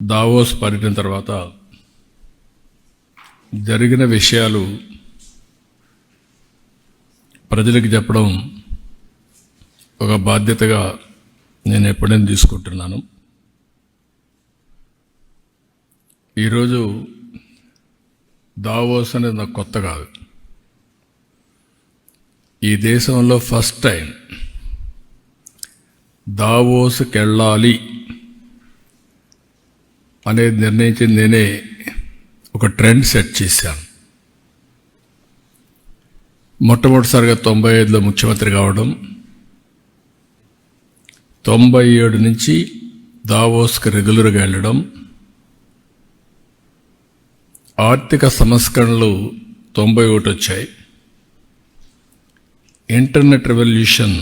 Davos పర్యటన తర్వాత జరిగిన విషయాలు ప్రజలకు చెప్పడం ఒక బాధ్యతగా నేను ఎప్పుడైనా తీసుకుంటున్నాను. ఈరోజు దావోస్ అనేది నాకు కొత్త కాదు. ఈ దేశంలో ఫస్ట్ టైం దావోస్కి వెళ్ళాలి అనేది నిర్ణయించింది నేనే. ఒక ట్రెండ్ సెట్ చేశాను. మొట్టమొదటిసారిగా 95లో ముఖ్యమంత్రి కావడం, 97 నుంచి దావోస్కి రెగ్యులర్గా వెళ్ళడం, ఆర్థిక సంస్కరణలు 91 వచ్చాయి, ఇంటర్నెట్ రెవల్యూషన్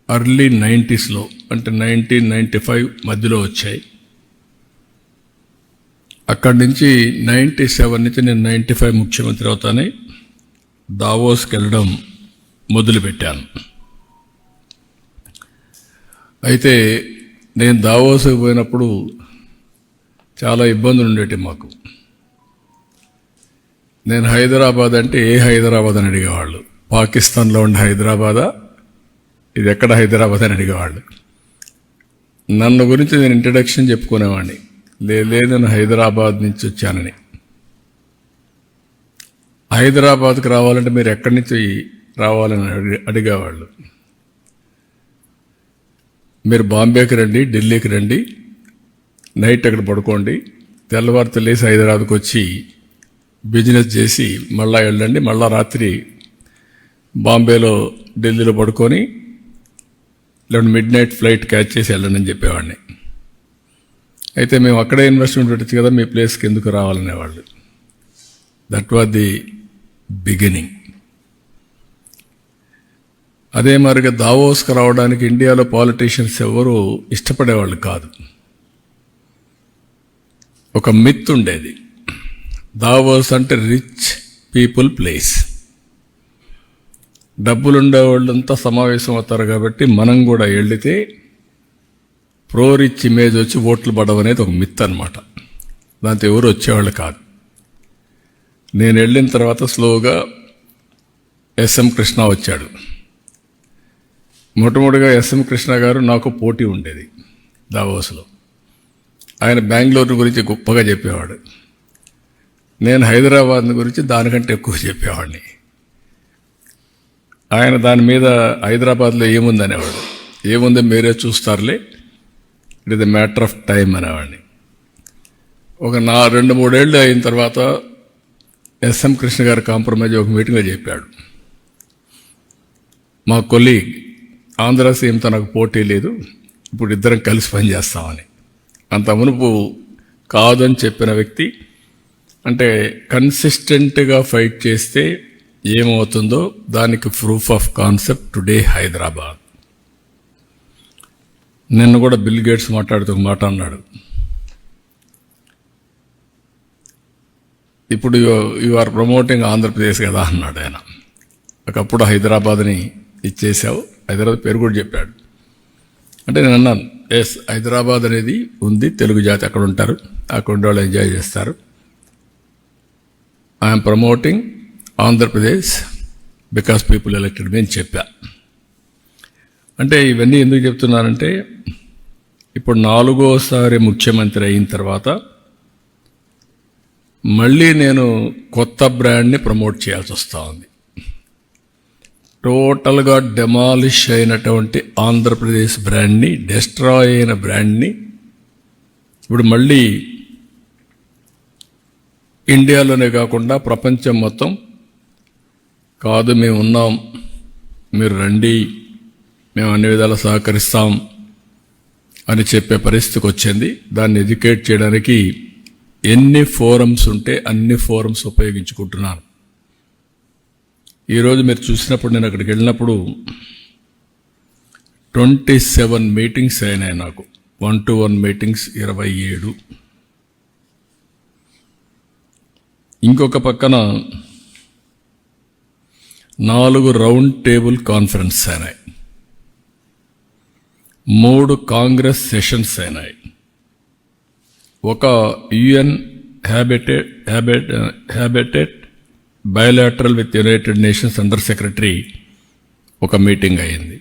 ఎర్లీ 90స్లో అంటే 1995 మధ్యలో వచ్చాయి. అక్కడి నుంచి 97 నుంచి నేను 95 ముఖ్యమంత్రి అవుతానే దావోస్కి వెళ్ళడం మొదలుపెట్టాను. అయితే నేను దావోస్కి పోయినప్పుడు చాలా ఇబ్బందులు ఉండేవి మాకు. నేను హైదరాబాద్ అంటే ఏ హైదరాబాద్ అని అడిగేవాళ్ళు. పాకిస్తాన్లో ఉండే హైదరాబాదా, ఇది ఎక్కడ హైదరాబాద్ అని అడిగేవాళ్ళు. నన్ను గురించి నేను ఇంట్రడక్షన్ చెప్పుకునేవాడిని, లేదు నేను హైదరాబాద్ నుంచి వచ్చానని. హైదరాబాద్కి రావాలంటే మీరు ఎక్కడి నుంచి రావాలని అడిగేవాళ్ళు. మీరు బాంబేకి రండి, ఢిల్లీకి రండి, నైట్ అక్కడ పడుకోండి, తెల్లవారితో లేసి హైదరాబాద్కి వచ్చి బిజినెస్ చేసి మళ్ళా వెళ్ళండి, మళ్ళా రాత్రి బాంబేలో ఢిల్లీలో పడుకొని మిడ్ నైట్ ఫ్లైట్ క్యాచ్ చేసి వెళ్ళండి అని చెప్పేవాడిని. అయితే మేము అక్కడే ఇన్వెస్ట్మెంట్ పెట్టచ్చు కదా, మీ ప్లేస్కి ఎందుకు రావాలనేవాళ్ళు. That was the beginning. అదే మరిగా దావోస్కి రావడానికి ఇండియాలో పాలిటీషియన్స్ ఎవరు ఇష్టపడేవాళ్ళు కాదు. ఒక మిత్ ఉండేది, దావోస్ అంటే రిచ్ పీపుల్ ప్లేస్, డబ్బులుండేవాళ్ళంతా సమావేశం అవుతారు కాబట్టి మనం కూడా వెళితే ప్రో రిచ్ ఇమేజ్ వచ్చి ఓట్లు పడవనేది ఒక మిత్ అనమాట. దాంతో ఎవరు వచ్చేవాళ్ళు కాదు. నేను వెళ్ళిన తర్వాత స్లోగా ఎస్ఎం కృష్ణ వచ్చాడు. మొట్టమొదటిగా ఎస్ఎం కృష్ణ గారు నాకు పోటీ ఉండేది దావోస్లో. ఆయన బెంగళూరు గురించి గొప్పగా చెప్పేవాడు, నేను హైదరాబాద్ గురించి దానికంటే ఎక్కువ చెప్పేవాడిని. ఆయన దాని మీద హైదరాబాద్లో ఏముంది అనేవాడు. ఏముంది మీరే చూస్తారులే, it is the matter of time అనేవాడిని. ఒక 2-3 ఏళ్ళు అయిన తర్వాత ఎస్ఎం కృష్ణ గారు కాంప్రమైజ్ ఒక మీటింగ్లో చెప్పాడు, మా కొలీగ్ ఆంధ్ర సీఎంతో నాకు పోటీ లేదు, ఇప్పుడు ఇద్దరం కలిసి పనిచేస్తామని. అంత మునుపు కాదని చెప్పిన వ్యక్తి, అంటే కన్సిస్టెంట్గా ఫైట్ చేస్తే ఏమవుతుందో దానికి proof of concept today Hyderabad. నిన్న కూడా బిల్ గేట్స్ మాట్లాడుతూ ఒక మాట అన్నాడు, ఇప్పుడు యు ఆర్ ప్రమోటింగ్ ఆంధ్రప్రదేశ్ కదా అన్నాడు ఆయన. ఒకప్పుడు హైదరాబాద్ని ఇచ్చేసావు, హైదరాబాద్ పేరు కూడా చెప్పాడు. అంటే నేను అన్నాను, ఎస్ హైదరాబాద్ అనేది ఉంది, తెలుగు జాతి అక్కడ ఉంటారు, అక్కడ ఉండే వాళ్ళు ఎంజాయ్ చేస్తారు. I'm promoting Andhra Pradesh because people elected మీ అని చెప్పా. అంటే ఇవన్నీ ఎందుకు చెప్తున్నానంటే, ఇప్పుడు 4వసారి ముఖ్యమంత్రి అయిన తర్వాత మళ్ళీ నేను కొత్త బ్రాండ్ని ప్రమోట్ చేయాల్సి వస్తూ ఉంది. టోటల్గా డెమాలిష్ అయినటువంటి ఆంధ్రప్రదేశ్ బ్రాండ్ని, డెస్ట్రాయ్ అయిన బ్రాండ్ని ఇప్పుడు మళ్ళీ ఇండియాలోనే కాకుండా ప్రపంచం మొత్తం కాదు, మేము ఉన్నాం, మీరు రండి, మేము అన్ని విధాలా సహకరిస్తాం అని చెప్పే పరిస్థితికి వచ్చింది. దాన్ని ఎడ్యుకేట్ చేయడానికి ఎన్ని ఫోరమ్స్ ఉంటే అన్ని ఫోరమ్స్ ఉపయోగించుకుంటున్నాను. ఈరోజు మీరు చూసినప్పుడు, నేను అక్కడికి వెళ్ళినప్పుడు 27 మీటింగ్స్ అయినాయి నాకు. 1-to-1 meetings 27. ఇంకొక పక్కన 4 రౌండ్ టేబుల్ కాన్ఫరెన్స్ అయినాయి, 3 కాంగ్రెస్ సెషన్స్ అయినాయి. ఒక UN habitat bilateral with United Nations under secretary ఒక మీటింగ్ అయింది.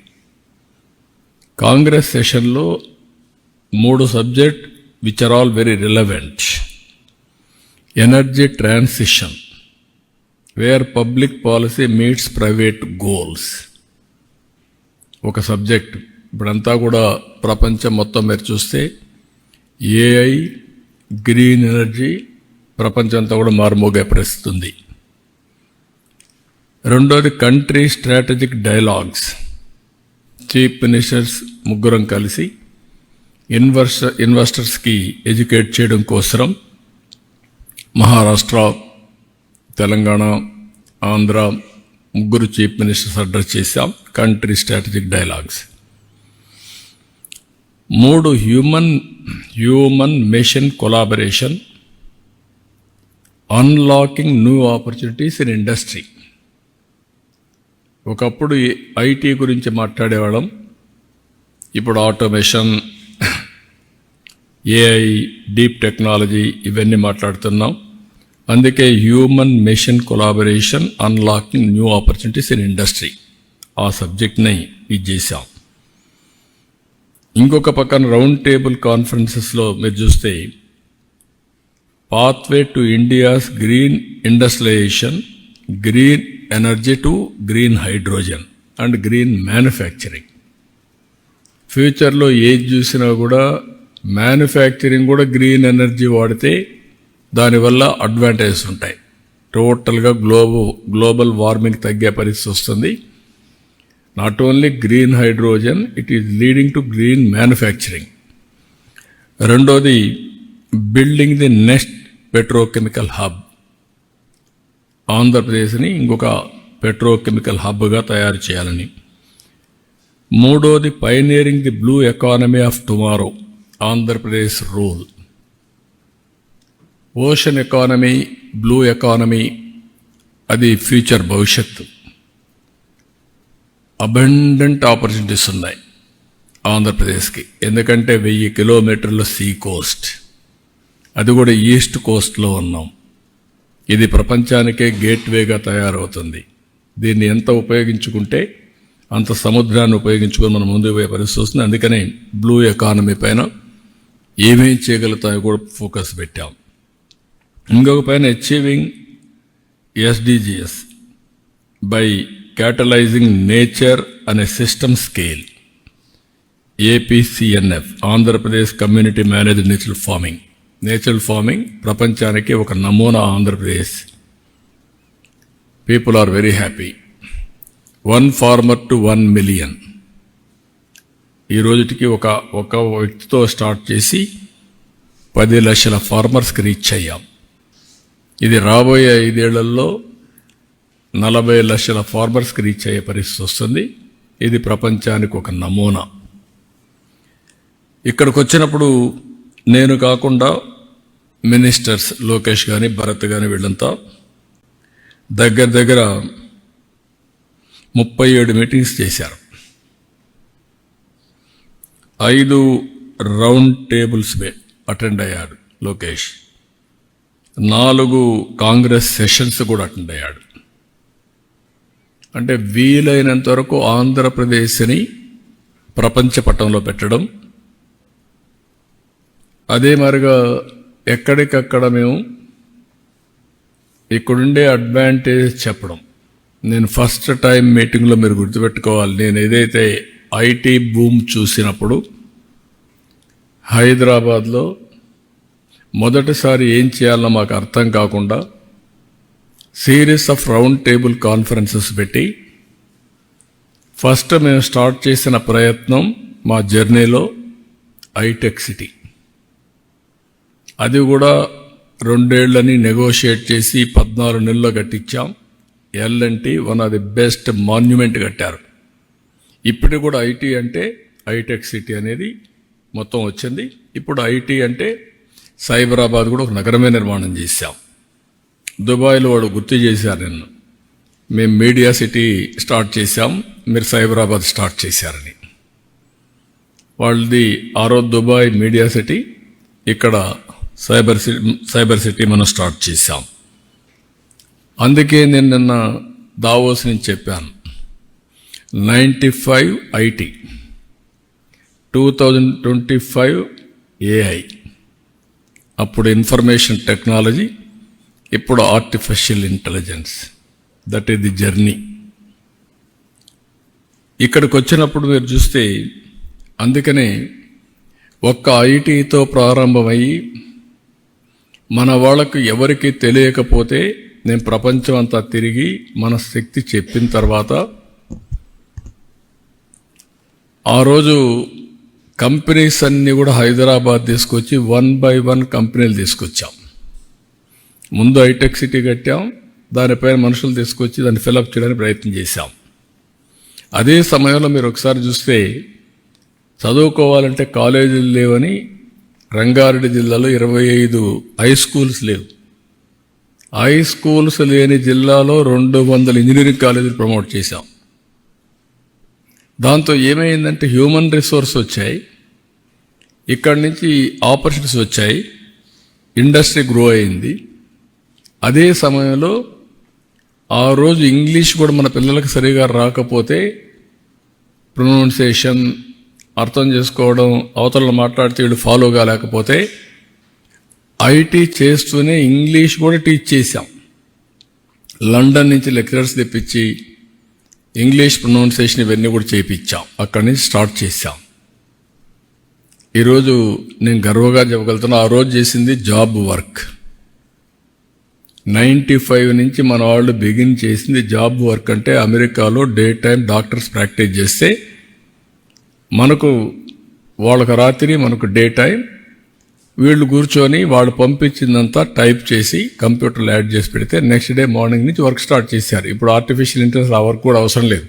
కాంగ్రెస్ సెషన్లో 3 subject which are all very relevant. Energy transition, where public policy meets private goals ఒక సబ్జెక్ట్. ఇప్పుడంతా కూడా ప్రపంచం మొత్తం మీరు చూస్తే ఏఐ, గ్రీన్ ఎనర్జీ ప్రపంచంతో కూడా మారుమోగే పరిస్థితి ఉంది. రెండోది country strategic dialogues. Chief ministers ముగ్గురం కలిసి ఇన్వెస్టర్స్కి ఎడ్యుకేట్ చేయడం కోసం మహారాష్ట్ర, తెలంగాణ, ఆంధ్ర ముగ్గురు చీఫ్ మినిస్టర్స్ అడ్రస్ చేశాం. Country strategic dialogues. 3 human machine collaboration, unlocking new opportunities in industry. ఒకప్పుడు ఐటీ గురించి మాట్లాడేవాళ్ళం, ఇప్పుడు ఆటోమేషన్, ఏఐ, డీప్ టెక్నాలజీ ఇవన్నీ మాట్లాడుతున్నాం. అందుకే human machine collaboration, unlocking new opportunities in industry ఆ సబ్జెక్ట్ని ఇది చేశాం. ఇంకొక పక్కన రౌండ్ టేబుల్ కాన్ఫరెన్సెస్లో మీరు చూస్తే pathway to India's green industrialization, green energy to green hydrogen and green manufacturing. ఫ్యూచర్లో ఏది చూసినా కూడా మ్యానుఫ్యాక్చరింగ్ కూడా గ్రీన్ ఎనర్జీ వాడితే దానివల్ల అడ్వాంటేజెస్ ఉంటాయి. టోటల్గా గ్లోబల్ వార్మింగ్ తగ్గే పరిస్థితి వస్తుంది. Not only green hydrogen, it is leading to green manufacturing. రెండోది building the next petrochemical hub. ఆంధ్రప్రదేశ్ని ఇంకొక పెట్రోకెమికల్ హబ్గా తయారు చేయాలని. మూడోది pioneering the blue economy of tomorrow, Andhra Pradesh rule. Ocean economy, blue economy అది ఫ్యూచర్ భవిష్యత్తు. అబండెంట్ ఆపర్చునిటీస్ ఉన్నాయి ఆంధ్రప్రదేశ్కి. ఎందుకంటే 1000 కిలోమీటర్ల సీ కోస్ట్, అది కూడా ఈస్ట్ కోస్ట్లో ఉన్నాం. ఇది ప్రపంచానికే గేట్వేగా తయారవుతుంది. దీన్ని ఎంత ఉపయోగించుకుంటే అంత సముద్రాన్ని ఉపయోగించుకొని మనం ముందుకు పోయే పరిస్థితి వస్తుంది. అందుకని బ్లూ ఎకానమీ పైన ఏమేం చేయగలుగుతాయో కూడా ఫోకస్ పెట్టాం. ఇంకొక పైన achieving SDGs by catalysing nature అనే system scale. APCNF, Andhra Pradesh community managed natural farming. Natural farming ప్రపంచానికి ఒక నమూనా Andhra Pradesh. People are very happy. 1 farmer to 1 million. ఈ రోజుటికి ఒక వ్యక్తితో స్టార్ట్ చేసి 10 లక్షల ఫార్మర్స్కి రీచ్ అయ్యాం. ఇది రాబోయే 5 ఏళ్లలో 40 లక్షల ఫార్మర్స్కి రీచ్ అయ్యే పరిస్థితి వస్తుంది. ఇది ప్రపంచానికి ఒక నమూనా. ఇక్కడికి వచ్చినప్పుడు నేను కాకుండా మినిస్టర్స్ లోకేష్ కానీ భరత్ కానీ వీళ్ళంతా దగ్గర 37 మీటింగ్స్ చేశారు. 5 రౌండ్ టేబుల్స్ అటెండ్ అయ్యాడు లోకేష్. 4 కాంగ్రెస్ సెషన్స్ కూడా అటెండ్ అయ్యాడు. అంటే వీలైనంత వరకు ఆంధ్రప్రదేశ్ని ప్రపంచ పటంలో పెట్టడం. అదే మరిగా ఎక్కడికక్కడ మేము ఇక్కడుండే అడ్వాంటేజ్ చెప్పడం. నేను ఫస్ట్ టైం మీటింగ్లో మీరు గుర్తుపెట్టుకోవాలి, నేను ఏదైతే ఐటీ బూమ్ చూసినప్పుడు హైదరాబాద్లో మొదటిసారి ఏం చేయాలో మాకు అర్థం కాకుండా series of round table conferences పెట్టి ఫస్ట్ మేము స్టార్ట్ చేసిన ప్రయత్నం మా జర్నీలో ఐటెక్ సిటీ. అది కూడా 2 ఏళ్లని నెగోషియేట్ చేసి 14 నెలల్లో కట్టించాం. L and T one of the best monument కట్టారు. ఇప్పుడు కూడా ఐటీ అంటే ఐటెక్ సిటీ అనేది మొత్తం వచ్చింది. ఇప్పుడు ఐటీ అంటే సైబరాబాద్ కూడా ఒక నగరమే నిర్మాణం చేశాం. దుబాయ్లో వాడు గుర్తు చేశారు నిన్ను, మేము మీడియా సిటీ స్టార్ట్ చేశాం, మీరు సైబరాబాద్ స్టార్ట్ చేశారని. వాళ్ళది ఆ రోజు దుబాయ్ మీడియా సిటీ, ఇక్కడ సైబర్ సిటీ మనం స్టార్ట్ చేశాం. అందుకే నేను నిన్న దావోస్ నుంచి చెప్పాను, 95 ఐటీ, 2025 ఏఐ, అప్పుడు ఇన్ఫర్మేషన్ టెక్నాలజీ, ఇప్పుడు artificial intelligence. That is the journey. ఇక్కడికి వచ్చినప్పుడు మీరు చూస్తే, అందుకనే ఒక్క ఐటీతో ప్రారంభమయ్యి మన వాళ్ళకు ఎవరికి తెలియకపోతే నేను ప్రపంచం అంతా తిరిగి మన శక్తి చెప్పిన తర్వాత ఆ రోజు కంపెనీస్ అన్నీ కూడా హైదరాబాద్ తీసుకొచ్చి 1 by 1 కంపెనీలు తీసుకొచ్చాం. ముందు హైటెక్ సిటీ కట్టాం, దానిపైన మనుషులు తీసుకొచ్చి దాన్ని ఫిలప్ చేయడానికి ప్రయత్నం చేశాం. అదే సమయంలో మీరు ఒకసారి చూస్తే చదువుకోవాలంటే కాలేజీలు లేవని రంగారెడ్డి జిల్లాలో 25 హై స్కూల్స్ లేవు. హై స్కూల్స్ లేని జిల్లాలో 200 ఇంజనీరింగ్ కాలేజీలు ప్రమోట్ చేశాం. దాంతో ఏమైందంటే హ్యూమన్ రిసోర్స్ వచ్చాయి, ఇక్కడి నుంచి ఆపర్చునిటీస్ వచ్చాయి, ఇండస్ట్రీ గ్రో అయింది. అదే సమయంలో ఆ రోజు ఇంగ్లీష్ కూడా మన పిల్లలకు సరిగా రాకపోతే ప్రొనౌన్సియేషన్ అర్థం చేసుకోవడం, అవతల మాట్లాడితే వీళ్ళు ఫాలో కాలేకపోతే ఐటీ చేస్తూనే ఇంగ్లీష్ కూడా టీచ్ చేశాం. లండన్ నుంచి లెక్చరర్స్ తెప్పించి ఇంగ్లీష్ ప్రొనౌన్సియేషన్ ఇవన్నీ కూడా చేయించాం. అక్కడి నుంచి స్టార్ట్ చేశాం. ఈరోజు నేను గర్వంగా చెప్పగలుగుతున్నా, ఆ రోజు చేసింది జాబ్ వర్క్. 95 నుంచి మన వాళ్ళు బిగిన్ చేసింది జాబ్ వర్క్. అంటే అమెరికాలో డే టైం డాక్టర్స్ ప్రాక్టీస్ చేస్తే మనకు వాళ్ళకు రాత్రి, మనకు డే టైం, వీళ్ళు కూర్చొని వాళ్ళు పంపించిందంతా టైప్ చేసి కంప్యూటర్లో యాడ్ చేసి పెడితే నెక్స్ట్ డే మార్నింగ్ నుంచి వర్క్ స్టార్ట్ చేశారు. ఇప్పుడు ఆర్టిఫిషియల్ ఇంటెలిజెన్స్ ఆ వర్క్ కూడా అవసరం లేదు,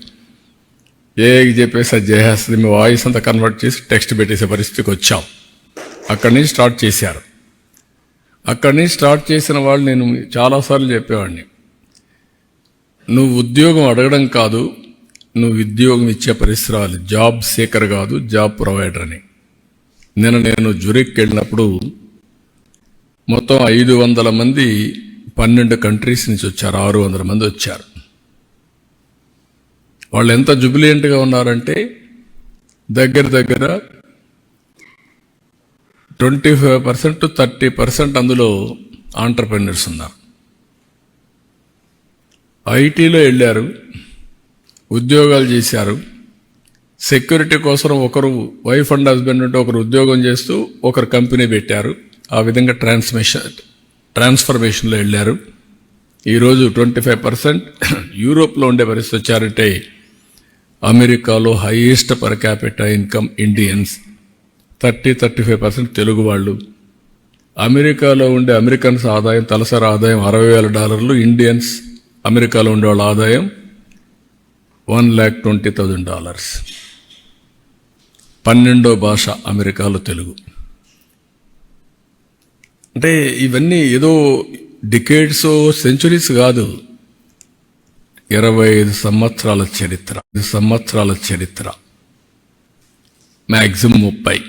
ఏఐకి చెప్పేసి అది చేసేస్తుంది. మీ వాయిస్ అంతా కన్వర్ట్ చేసి టెక్స్ట్ పెట్టేసే పరిస్థితికి వచ్చాం. అక్కడి నుంచి స్టార్ట్ చేశారు. అక్కడి నుంచి స్టార్ట్ చేసిన వాళ్ళు, నేను చాలాసార్లు చెప్పేవాడిని, నువ్వు ఉద్యోగం అడగడం కాదు, నువ్వు ఉద్యోగం ఇచ్చే పరిసరాలు, జాబ్ సీకర్ కాదు, జాబ్ ప్రొవైడర్ అని. నేను జురిక్ వెళ్ళినప్పుడు మొత్తం 500 మంది 12 కంట్రీస్ నుంచి వచ్చారు, 600 మంది వచ్చారు. వాళ్ళు ఎంత జుబిలియంట్గా ఉన్నారంటే దగ్గర 25% to 30% అందులో ఆంటర్‌ప్రెన్యూర్స్ ఉన్నారు. ఐటీలో వెళ్ళారు, ఉద్యోగాలు చేశారు. సెక్యూరిటీ కోసం ఒకరు వైఫ్ అండ్ హస్బెండ్ ఉంటే ఒకరు ఉద్యోగం చేస్తూ ఒకరు కంపెనీ పెట్టారు. ఆ విధంగా ట్రాన్స్ఫర్మేషన్లో వెళ్ళారు. ఈరోజు 25% యూరోప్లో ఉండే పరిస్థితి వచ్చారంటే, అమెరికాలో highest per capita income Indians, 30-35% Telugu వాళ్ళు. అమెరికాలో ఉండే అమెరికన్స్ ఆదాయం, తలసరి ఆదాయం $60,000. ఇండియన్స్ అమెరికాలో ఉండే వాళ్ళ ఆదాయం $120,000. 12వ భాష అమెరికాలో తెలుగు. అంటే ఇవన్నీ ఏదో డికేడ్స్, సెంచురీస్ కాదు, 25 సంవత్సరాల చరిత్ర, మ్యాక్సిమం 30.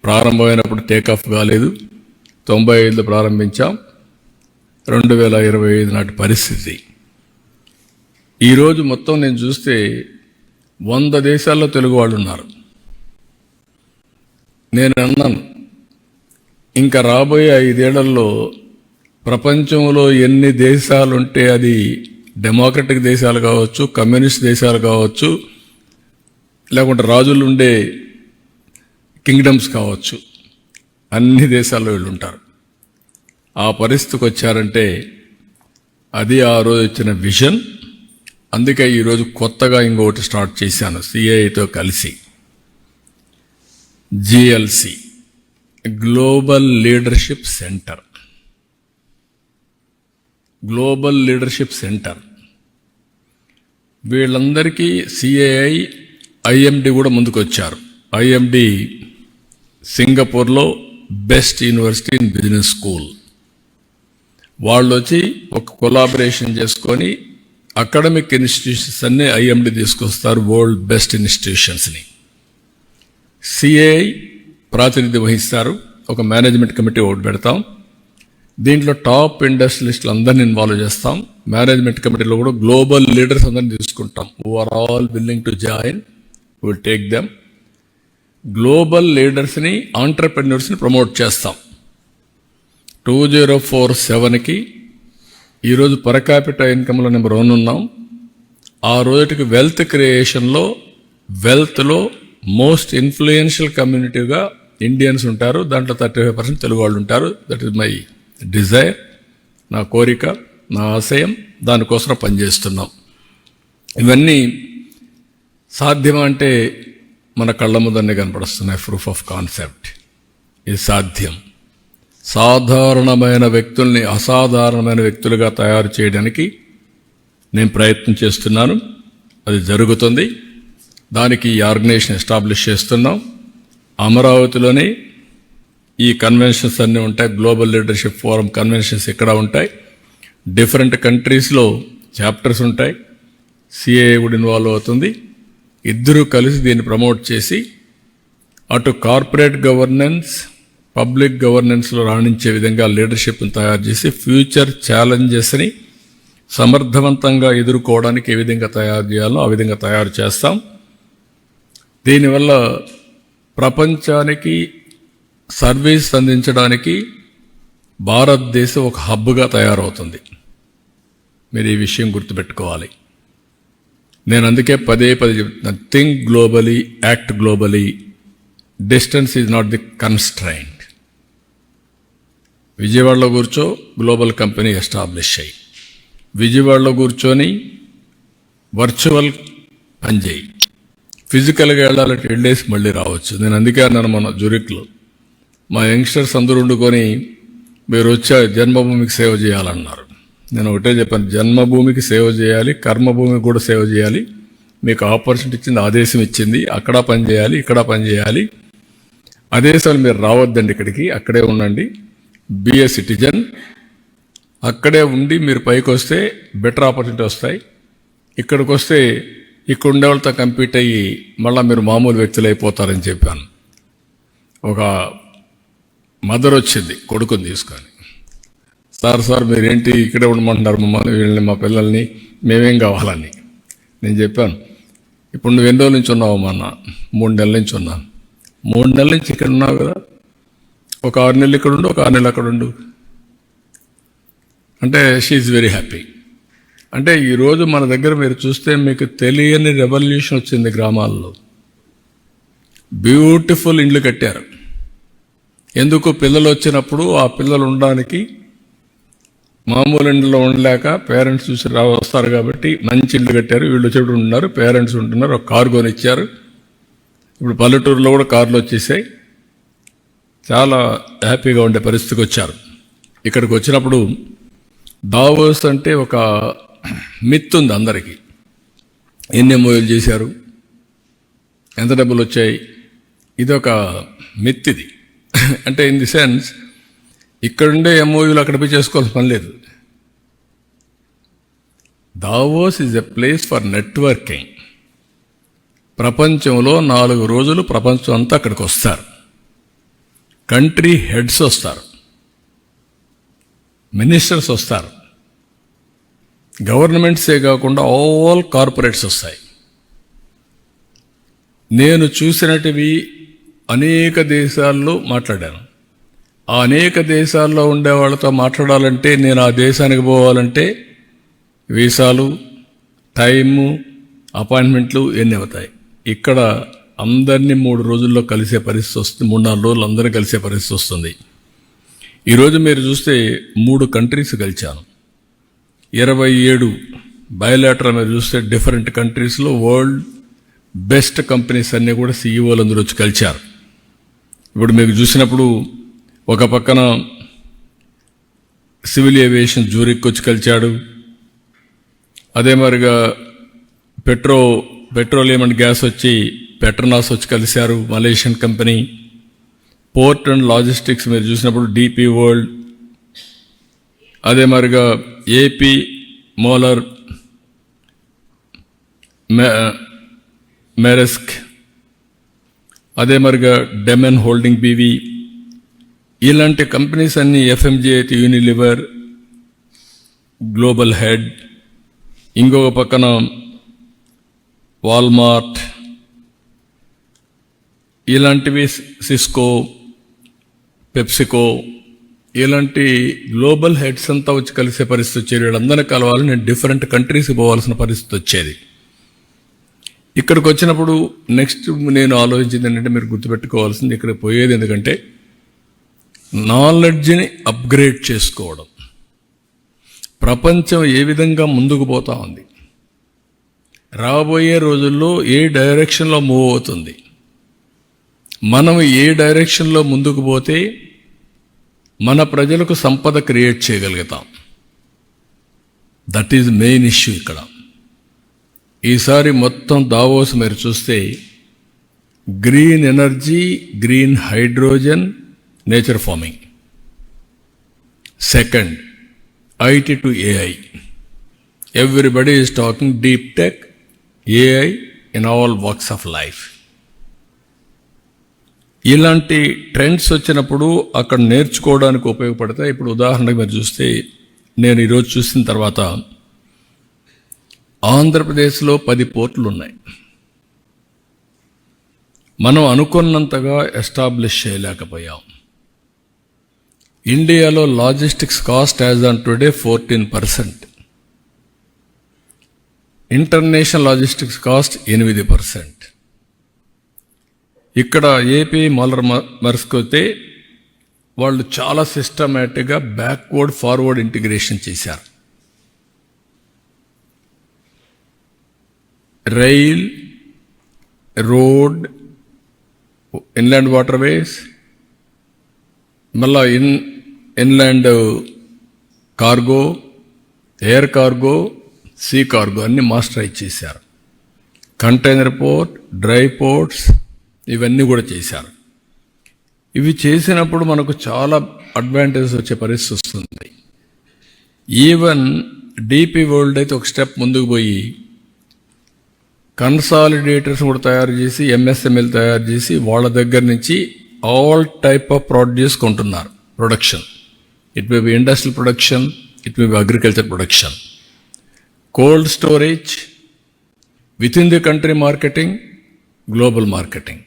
ప్రారంభమైనప్పుడు టేకాఫ్ కాలేదు, 95లో ప్రారంభించాం, 2025 నాటి పరిస్థితి. ఈరోజు మొత్తం నేను చూస్తే 100 దేశాల్లో తెలుగు వాళ్ళు ఉన్నారు. నేను అన్నాను, ఇంకా రాబోయే 5 ఏళ్లలో ప్రపంచంలో ఎన్ని దేశాలుంటే అది డెమోక్రటిక్ దేశాలు కావచ్చు, కమ్యూనిస్ట్ దేశాలు కావచ్చు, లేకుంటే రాజులు ఉండే కింగ్డమ్స్ కావచ్చు, అన్ని దేశాల్లో వీళ్ళు ఉంటారు. ఆ పరిస్థితికి వచ్చారంటే అది ఆ రోజు వచ్చిన విజన్. అందుకే ఈరోజు కొత్తగా ఇంకొకటి స్టార్ట్ చేశాను సిఐతో కలిసి, GLC, global leadership centre. Global leadership centre వీళ్ళందరికీ సిఐఐ, ఐఎండి కూడా ముందుకు వచ్చారు. ఐఎండి సింగపూర్లో best university in business school. వాళ్ళు వచ్చి ఒక కొలాబరేషన్ చేసుకొని అకాడమిక్ ఇన్స్టిట్యూషన్స్ అన్నీ ఐఎండి తీసుకొస్తారు, వరల్డ్ బెస్ట్ ఇన్స్టిట్యూషన్స్ని. సిఐఐ ప్రాతినిధ్యం వహిస్తారు, ఒక మేనేజ్మెంట్ కమిటీ ఒకటి పెడతాం, దీంట్లో టాప్ ఇండస్ట్రియలిస్టులు అందరినీ ఇన్వాల్వ్ చేస్తాం. మేనేజ్మెంట్ కమిటీలో కూడా గ్లోబల్ లీడర్స్ అందరినీ తీసుకుంటాం. Who are all willing to join, will take them. Global లీడర్స్ని, ఆంటర్ప్రెన్యూర్స్ని ప్రమోట్ చేస్తాం. 2047కి ఈరోజు పర్ క్యాపిటల్ ఇన్కమ్లో నెంబర్ 1 ఉన్నాం. ఆ రోజుకి వెల్త్ క్రియేషన్లో, వెల్త్లో మోస్ట్ ఇన్ఫ్లుయెన్షియల్ కమ్యూనిటీగా ఇండియన్స్ ఉంటారు. దాంట్లో 35% తెలుగు వాళ్ళు ఉంటారు. దట్ ఈస్ మై డిజైర్, నా కోరిక, నా ఆశయం. దానికోసం పనిచేస్తున్నాం. ఇవన్నీ సాధ్యమా అంటే మన కళ్ళ ముందరనే కనపడుస్తున్నాయి. Proof of concept. ఇది సాధ్యం. సాధారణమైన వ్యక్తుల్ని అసాధారణమైన వ్యక్తులుగా తయారు చేయడానికి నేను ప్రయత్నం చేస్తున్నాను. అది జరుగుతుంది. దానికి ఈ ఆర్గనైజేషన్ ఎస్టాబ్లిష్ చేస్తున్నాం. అమరావతిలోనే ఈ కన్వెన్షన్స్ అన్నీ ఉంటాయి. గ్లోబల్ లీడర్షిప్ ఫోరం కన్వెన్షన్స్ ఇక్కడ ఉంటాయి. డిఫరెంట్ కంట్రీస్లో చాప్టర్స్ ఉంటాయి. సిఏఏ కూడా ఇన్వాల్వ్ అవుతుంది. ఇద్దరూ కలిసి దీన్ని ప్రమోట్ చేసి అటు కార్పొరేట్ గవర్నెన్స్, పబ్లిక్ గవర్నెన్స్లో రాణించే విధంగా లీడర్షిప్ని తయారు చేసి ఫ్యూచర్ ఛాలెంజెస్ని సమర్థవంతంగా ఎదుర్కోవడానికి ఏ విధంగా తయారు చేయాలో ఆ విధంగా తయారు చేస్తాం. దీనివల్ల ప్రపంచానికి సర్వీస్ అందించడానికి భారతదేశం ఒక హబ్గా తయారవుతుంది. మీరు ఈ విషయం గుర్తుపెట్టుకోవాలి. నేను అందుకే పదే చెప్తున్నాను, think globally, act globally. Distance is not the constraint. విజయవాడలో కూర్చో, గ్లోబల్ కంపెనీ ఎస్టాబ్లిష్ అయ్యి, విజయవాడలో కూర్చొని వర్చువల్ పనిచేయి. ఫిజికల్గా వెళ్ళాలంటే వెళ్ళేసి మళ్ళీ రావచ్చు. నేను అందుకే అన్నాను మన జురిక్లో, మా యంగ్స్టర్స్ అందరూ వండుకొని మీరు వచ్చా జన్మభూమికి సేవ చేయాలన్నారు. నేను ఒకటే చెప్పాను, జన్మభూమికి సేవ చేయాలి, కర్మభూమికి కూడా సేవ చేయాలి. మీకు ఆపర్చునిటీ ఇచ్చింది, ఆదేశం ఇచ్చింది, అక్కడ పని చేయాలి, ఇక్కడ పని చేయాలి. ఆదేశాలు మీరు రావద్దండి ఇక్కడికి, అక్కడే ఉండండి. Be a citizen. అక్కడే ఉండి మీరు పైకి వస్తే బెటర్ ఆపర్చునిటీ వస్తాయి. ఇక్కడికి వస్తే ఇక్కడ ఉండే వాళ్ళతో కంపీట్ అయ్యి మళ్ళీ మీరు మామూలు వ్యక్తులు అయిపోతారని చెప్పాను. ఒక మదర్ వచ్చింది కొడుకుని తీసుకొని, సార్ మీరేంటి ఇక్కడే ఉండమంటున్నారు మమ్మల్ని, వీళ్ళని, మా పిల్లల్ని, మేమేం కావాలని. నేను చెప్పాను, ఇప్పుడు నువ్వు ఎన్ని రోజుల నుంచి ఉన్నావు అన్న? 3 నెలల నుంచి ఉన్నాను. 3 నెలల నుంచి ఇక్కడ ఉన్నావు కదా, ఒక 6 నెలలు ఇక్కడ ఉండు, ఒక 6 నెలలు అక్కడ ఉండు అంటే షీఈ్ వెరీ హ్యాపీ. అంటే ఈరోజు మన దగ్గర మీరు చూస్తే మీకు తెలియని రెవల్యూషన్ వచ్చింది. గ్రామాల్లో బ్యూటిఫుల్ ఇండ్లు కట్టారు. ఎందుకు? పిల్లలు వచ్చినప్పుడు ఆ పిల్లలు ఉండడానికి మామూలు ఇంట్లో ఉండలేక పేరెంట్స్ చూసి వస్తారు కాబట్టి మంచి ఇల్లు కట్టారు. వీళ్ళు వచ్చేప్పుడు ఉన్నారు, పేరెంట్స్ ఉంటున్నారు, ఒక కారు కొనిచ్చారు. ఇప్పుడు పల్లెటూరులో కూడా కార్లు వచ్చేసాయి. చాలా హ్యాపీగా ఉండే పరిస్థితికి వచ్చారు. ఇక్కడికి వచ్చినప్పుడు దావోస్ అంటే ఒక మిత్ ఉంది అందరికీ. ఎన్ని ఎంఓయూలు చేశారు, ఎంత డబ్బులు వచ్చాయి, ఇదొక మిత్ ఇది. అంటే ఇన్ ది సెన్స్ ఇక్కడుండే ఎంఓయూలు అక్కడ పోయి చేసుకోవాల్సిన పని లేదు. Davos is a place for networking. ప్రపంచంలో 4 రోజులు ప్రపంచం అంతా అక్కడికి వస్తారు. కంట్రీ హెడ్స్ వస్తారు, మినిస్టర్స్ వస్తారు, గవర్నమెంట్సే కాకుండా ఆల్ కార్పొరేట్స్ వస్తాయి. నేను చూసినటివి అనేక దేశాల్లో మాట్లాడాను. ఆ అనేక దేశాల్లో ఉండే వాళ్ళతో మాట్లాడాలంటే, నేను ఆ దేశానికి పోవాలంటే వీసాలు, టైము, అపాయింట్మెంట్లు ఎన్ని అవుతాయి. ఇక్కడ అందరినీ 3 రోజుల్లో కలిసే పరిస్థితి వస్తుంది. 3-4 రోజులు అందరూ కలిసే పరిస్థితి వస్తుంది. ఈరోజు మీరు చూస్తే 3 కంట్రీస్ కలిశాను. 27 బయోలాటరల్ మీరు చూస్తే డిఫరెంట్ కంట్రీస్లో వరల్డ్ బెస్ట్ కంపెనీస్ అన్నీ కూడా సీఈఓలు అందరూ వచ్చి కలిశారు. ఇప్పుడు మీకు చూసినప్పుడు ఒక పక్కన సివిల్ ఏవియేషన్ జూరిక్ వచ్చి కలిశాడు. అదే మరిగా పెట్రోలియం అండ్ గ్యాస్ వచ్చి పెట్రోనాస్ వచ్చి కలిశారు, Malaysian company. Port and logistics మీరు చూసినప్పుడు డిపి వరల్డ్, అదే మరిగా ఏపీ మోలర్, మెరెస్క్, అదే మరిగా డెమెన్ హోల్డింగ్ బీవీ. ఇలాంటి కంపెనీస్ అన్ని ఎఫ్ఎంజీ అయితే యూనిలివర్, గ్లోబల్ హెడ్, ఇంకొక పక్కన వాల్మార్ట్, ఇలాంటివి సిస్కో, పెప్సికో, ఇలాంటి గ్లోబల్ హెడ్స్ అంతా వచ్చి కలిసే పరిస్థితి వచ్చేది. వీళ్ళందరినీ కలవాలి, నేను డిఫరెంట్ కంట్రీస్కి పోవాల్సిన పరిస్థితి వచ్చేది. ఇక్కడికి వచ్చినప్పుడు నెక్స్ట్ నేను ఆలోచించింది ఏంటంటే, మీరు గుర్తుపెట్టుకోవాల్సింది, ఇక్కడికి పోయేది ఎందుకంటే నాలెడ్జ్ని అప్గ్రేడ్ చేసుకోవడం. ప్రపంచం ఏ విధంగా ముందుకు పోతా ఉంది, రాబోయే రోజుల్లో ఏ డైరెక్షన్లో మూవ్ అవుతుంది, మనం ఏ డైరెక్షన్లో ముందుకు పోతే మన ప్రజలకు సంపద క్రియేట్ చేయగలుగుతాం. దట్ ఈజ్ మెయిన్ ఇష్యూ ఇక్కడ. ఈసారి మొత్తం దావోస్ మీరు చూస్తే green energy, green hydrogen, nature farming. Second, IT to AI. Everybody is talking deep tech, AI in all walks of life. ఇలాంటి ట్రెండ్స్ వచ్చినప్పుడు అక్కడ నేర్చుకోవడానికి ఉపయోగపడతాయి. ఇప్పుడు ఉదాహరణకు మీరు చూస్తే, నేను ఈరోజు చూసిన తర్వాత ఆంధ్రప్రదేశ్లో 10 పోర్టులు ఉన్నాయి. మనం అనుకున్నంతగా ఎస్టాబ్లిష్ చేయలేకపోయాం. ఇండియాలో logistics cost as on today 14%, international logistics cost 8%. ఇక్కడ ఏపీ మర్స్కొతే వాళ్ళు చాలా సిస్టమేటిక్గా బ్యాక్వర్డ్ ఫార్వర్డ్ ఇంటిగ్రేషన్ చేశారు. రైల్, రోడ్, ఇన్లాండ్ వాటర్వేస్, మళ్ళా inland cargo, air cargo, see cargo అన్ని మాస్టరైజ్ చేశారు. కంటైనర్ పోర్ట్, డ్రై పోర్ట్స్ ఇవన్నీ కూడా చేశారు. ఇవి చేసినప్పుడు మనకు చాలా అడ్వాంటేజెస్ వచ్చే పరిస్థితి వస్తుంది. ఈవెన్ డీపీ వరల్డ్ అయితే ఒక స్టెప్ ముందుకు పోయి కన్సాలిడేటర్స్ కూడా తయారు చేసి, ఎంఎస్ఎంఎల్ తయారు చేసి, వాళ్ళ దగ్గర నుంచి ఆల్ టైప్ ఆఫ్ ప్రొడ్యూస్ కొంటున్నారు. Production, it may be industrial production, it may be agriculture production, cold storage, with in the country marketing, global marketing.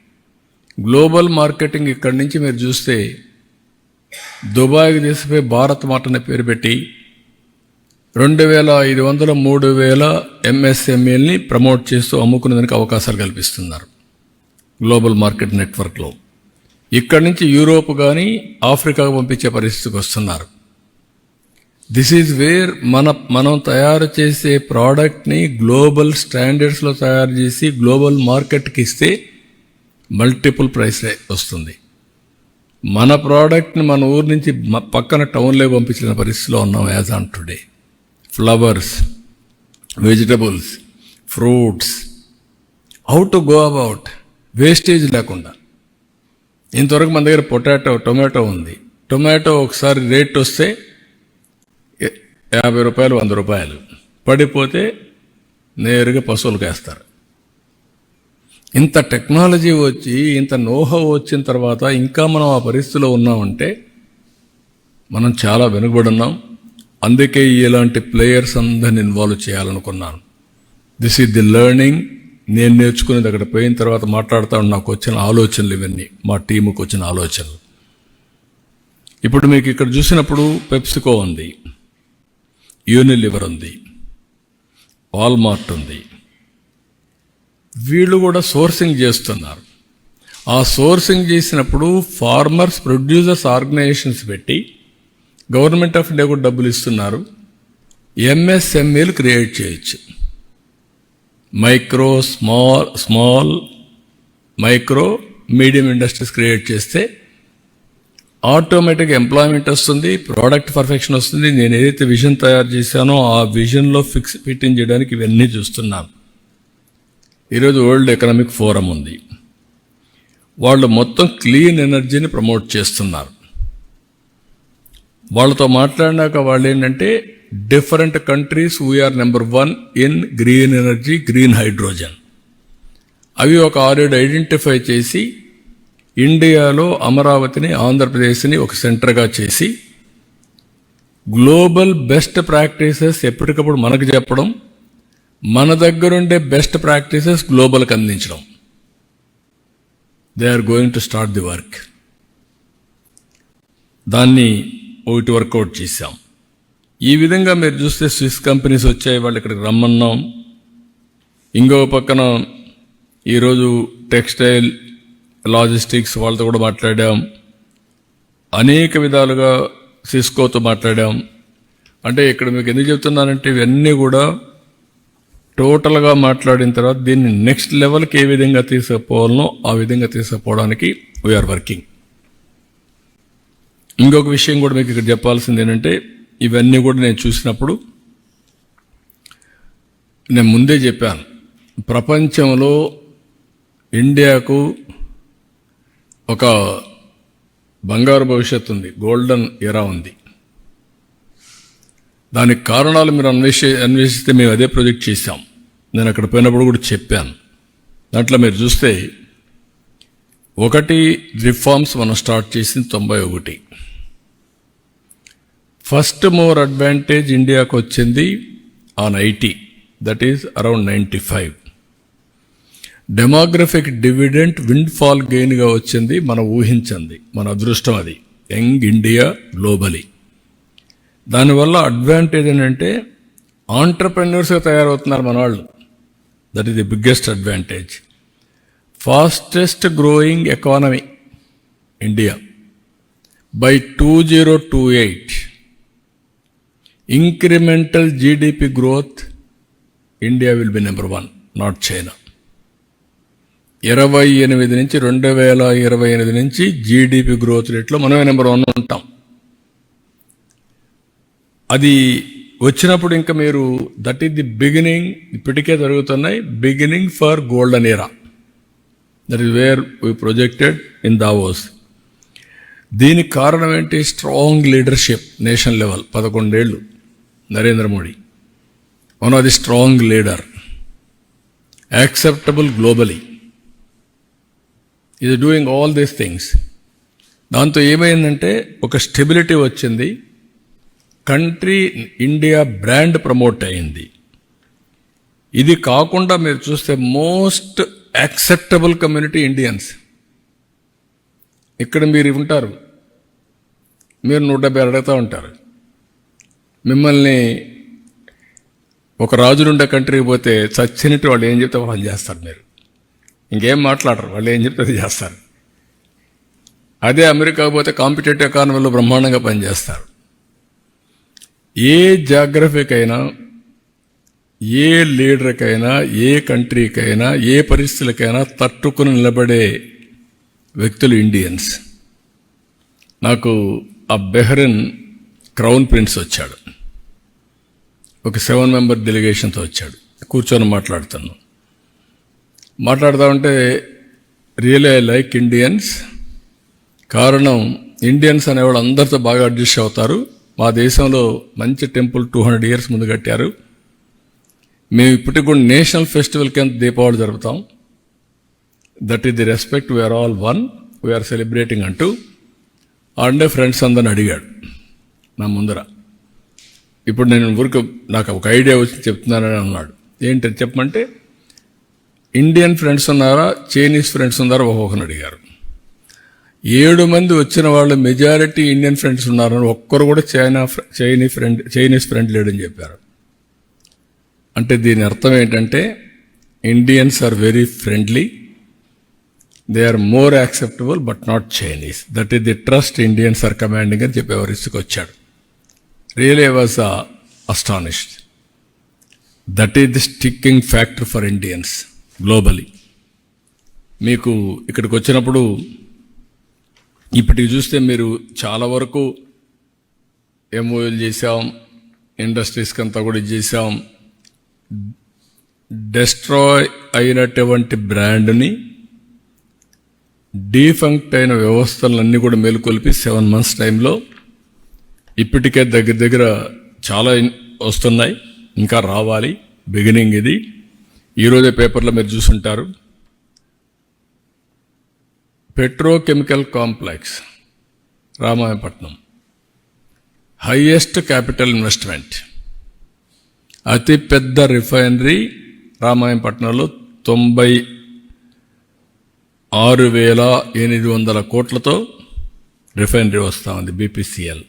Global marketing ఇక్కడి నుంచి మీరు చూస్తే దుబాయ్కి తీసిపోయి భారత్ మార్ట్ అనే పేరు పెట్టి 2500, 3000 ఎంఎస్ఎంఈల్ని ప్రమోట్ చేస్తూ అమ్ముకునేదానికి అవకాశాలు కల్పిస్తున్నారు గ్లోబల్ మార్కెట్ నెట్వర్క్లో. ఇక్కడి నుంచి యూరోప్ కానీ ఆఫ్రికాకు పంపించే పరిస్థితికి వస్తున్నారు. దిస్ ఈజ్ వేర్ మనం తయారు చేసే ప్రోడక్ట్ని గ్లోబల్ స్టాండర్డ్స్లో తయారు చేసి గ్లోబల్ మార్కెట్కి ఇస్తే మల్టిపుల్ ప్రైస్ వస్తుంది. మన ప్రోడక్ట్ని మన ఊరి నుంచి పక్కన టౌన్లో పంపించిన పరిస్థితిలో ఉన్నాం as on today. Flowers, vegetables, fruits, how to go about wastage లేకుండా. ఇంతవరకు మన దగ్గర టొమాటో ఉంది. టొమాటో ఒకసారి రేట్ వస్తే 50 రూపాయలు, 100 రూపాయలు పడిపోతే నేరుగా పశువులకు వేస్తారు. ఇంత టెక్నాలజీ వచ్చి, ఇంత నోహో వచ్చిన తర్వాత ఇంకా మనం ఆ పరిస్థితిలో ఉన్నామంటే మనం చాలా వెనుకబడి ఉన్నాం. అందుకే ఇలాంటి ప్లేయర్స్ అందరిని ఇన్వాల్వ్ చేయాలనుకున్నాను. This is the learning. నేను నేర్చుకునేది అక్కడ పోయిన తర్వాత మాట్లాడుతూ నాకు వచ్చిన ఆలోచనలు ఇవన్నీ, మా టీముకు వచ్చిన ఆలోచనలు. ఇప్పుడు మీకు ఇక్కడ చూసినప్పుడు పెప్సికో ఉంది, యూనిలివర్ ఉంది, వాల్మార్ట్ ఉంది. వీళ్ళు కూడా సోర్సింగ్ చేస్తున్నారు. ఆ సోర్సింగ్ చేసినప్పుడు ఫార్మర్స్, ప్రొడ్యూసర్స్ ఆర్గనైజేషన్స్ పెట్టి గవర్నమెంట్ ఆఫ్ ఇండియా కూడా డబ్బులు ఇస్తున్నారు. ఎంఎస్ఎంఈలు క్రియేట్ చేయొచ్చు. Small micro medium industries create చేస్తే ఆటోమేటిక్గా ఎంప్లాయ్మెంట్ వస్తుంది, ప్రోడక్ట్ పర్ఫెక్షన్ వస్తుంది. నేను ఏదైతే విజన్ తయారు చేశానో ఆ విజన్లో ఫిట్టింగ్ చేయడానికి ఇవన్నీ చూస్తున్నాను. ఈరోజు వరల్డ్ ఎకనామిక్ ఫోరం ఉంది. వాళ్ళు మొత్తం క్లీన్ ఎనర్జీని ప్రమోట్ చేస్తున్నారు. వాళ్ళతో మాట్లాడినాక వాళ్ళు ఏంటంటే, different countries we are number 1 in green energy, green hydrogen. అవి ఒక 6-7 ఐడెంటిఫై చేసి ఇండియాలో అమరావతిని, ఆంధ్రప్రదేశ్ని ఒక సెంటర్గా చేసి గ్లోబల్ బెస్ట్ ప్రాక్టీసెస్ ఎప్పటికప్పుడు మనకు చెప్పడం, మన దగ్గరుండే బెస్ట్ ప్రాక్టీసెస్ గ్లోబల్కి అందించడం. They are going to start the work. దాన్ని ఒకటి వర్కౌట్ చేశాం. ఈ విధంగా మీరు చూస్తే స్విస్ కంపెనీస్ వచ్చాయి, వాళ్ళు ఇక్కడికి రమ్మన్నాం. ఇంకో పక్కన ఈరోజు టెక్స్టైల్, లాజిస్టిక్స్ వాళ్ళతో కూడా మాట్లాడాం. అనేక విధాలుగా సిస్కోతో మాట్లాడాం. అంటే ఇక్కడ మీకు ఎందుకు చెప్తున్నానంటే ఇవన్నీ కూడా టోటల్గా మాట్లాడిన తర్వాత దీన్ని నెక్స్ట్ లెవెల్కి ఏ విధంగా తీసుకుపోవాలనో ఆ విధంగా తీసుకుపోవడానికి వీఆర్ వర్కింగ్. ఇంకొక విషయం కూడా మీకు ఇక్కడ చెప్పాల్సింది ఏంటంటే, ఇవన్నీ కూడా నేను చూసినప్పుడు నేను ముందే చెప్పాను, ప్రపంచంలో ఇండియాకు ఒక బంగారు భవిష్యత్తు ఉంది, గోల్డెన్ ఎరా ఉంది. దానికి కారణాలు మీరు అన్వేషిస్తే మేము అదే ప్రొజెక్ట్ చేశాం. నేను అక్కడ పోయినప్పుడు కూడా చెప్పాను. దాంట్లో మీరు చూస్తే ఒకటి రిఫార్మ్స్ మనం స్టార్ట్ చేసింది 91. ఫస్ట్ మోర్ అడ్వాంటేజ్ ఇండియాకు వచ్చింది on IT, that is around 95. Demographic dividend windfall గెయిన్గా వచ్చింది, మనం ఊహించింది, మన అదృష్టం అది. Young India globally. దానివల్ల అడ్వాంటేజ్ ఏంటంటే ఆంటర్ప్రెన్యూర్స్గా తయారవుతున్నారు మన వాళ్ళు. That is the biggest advantage. Fastest growing economy India. By 2028 incremental GDP growth India will be number 1, not China. 28 నుంచి 2028 నుంచి జీడిపి గ్రోత్ రేట్లో మనమే నెంబర్ 1 ఉంటాం. అది వచ్చినప్పుడు ఇంకా మీరు దట్ ఈస్ ది బిగినింగ్. ఇప్పటికే జరుగుతున్నాయి, beginning for golden era. That is where we projected in Davos. దీనికి కారణం ఏంటి? Strong leadership nation level. 11 ఏళ్ళు Narendra Modi, one of the strong leader, acceptable globally, is doing all these things. దాంతో ఏమైందంటే ఒక stability వచ్చింది. కంట్రీ ఇండియా బ్రాండ్ ప్రమోట్ అయింది. ఇది కాకుండా మీరు చూస్తే మోస్ట్ యాక్సెప్టబుల్ కమ్యూనిటీ ఇండియన్స్. ఇక్కడ మీరు ఉంటారు, మీరు 170 అడుగుతూ ఉంటారు. మిమ్మల్ని ఒక రాజులుండే కంట్రీకి పోతే చచ్చినట్టు వాళ్ళు ఏం చెప్తే వాళ్ళు చేస్తారు. మీరు ఇంకేం మాట్లాడరు, వాళ్ళు ఏం చెప్తే అది చేస్తారు. అదే అమెరికా పోతే కాంపిటేటివ్ ఎకానమీలో బ్రహ్మాండంగా పనిచేస్తారు. ఏ జాగ్రఫీకైనా, ఏ లీడర్కైనా, ఏ కంట్రీకైనా, ఏ పరిస్థితులకైనా తట్టుకుని నిలబడే వ్యక్తులు ఇండియన్స్. నాకు ఆ బెహ్రెన్ క్రౌన్ ప్రిన్స్ వచ్చాడు, ఒక 7 మెంబర్ డెలిగేషన్తో వచ్చాడు. కూర్చొని మాట్లాడుతూ ఉంటే రియలీ ఐ లైక్ ఇండియన్స్. కారణం ఇండియన్స్ అనేవాళ్ళు అందరితో బాగా అడ్జస్ట్ అవుతారు. మా దేశంలో మంచి టెంపుల్ 200 years ముందు కట్టారు. మేము ఇప్పటికి కూడా నేషనల్ ఫెస్టివల్ కింద దీపావళి జరుపుతాం. That is the respect, we are all one, we are celebrating అంటూ అండే ఫ్రెండ్స్ అందరిని అడిగాడు నా ముందర. ఇప్పుడు నేను ఊరికి నాకు ఒక ఐడియా వచ్చి చెప్తున్నానని అన్నాడు. ఏంటి చెప్పమంటే, ఇండియన్ ఫ్రెండ్స్ ఉన్నారా, చైనీస్ ఫ్రెండ్స్ ఉన్నారా ఒక్కొక్కరిని అడిగారు. 7 మంది వచ్చిన వాళ్ళు మెజారిటీ ఇండియన్ ఫ్రెండ్స్ ఉన్నారని, ఒక్కరు కూడా చైనీస్ ఫ్రెండ్ లేడని చెప్పారు. అంటే దీని అర్థం ఏంటంటే Indians are very friendly, they are more acceptable but not Chinese. That is the trust Indians are commanding అని చెప్పి ఎవరిస్కి వచ్చాడు. Really I was astonished. That is the sticking factor for Indians globally. మీకు ఇక్కడికి వచ్చినప్పుడు ఇప్పటికి చూస్తే మీరు చాలా వరకు ఎంఓఎల్ చేసాం, ఇండస్ట్రీస్కి అంతా కూడా చేసాం. డెస్ట్రాయ్ అయినటువంటి బ్రాండ్ని, డీఫంక్ట్ అయిన వ్యవస్థలన్నీ కూడా మేలుకొల్పి 7 months టైంలో ఇప్పటికే దగ్గర చాలా వస్తున్నాయి, ఇంకా రావాలి. బిగినింగ్ ఇది. ఈరోజే పేపర్లో మీరు చూసుంటారు, petrochemical complex Ramayapatnam, highest capital investment, అతిపెద్ద రిఫైనరీ రామాయపట్నంలో 96,800 కోట్లతో రిఫైనరీ వస్తూ ఉంది BPCL.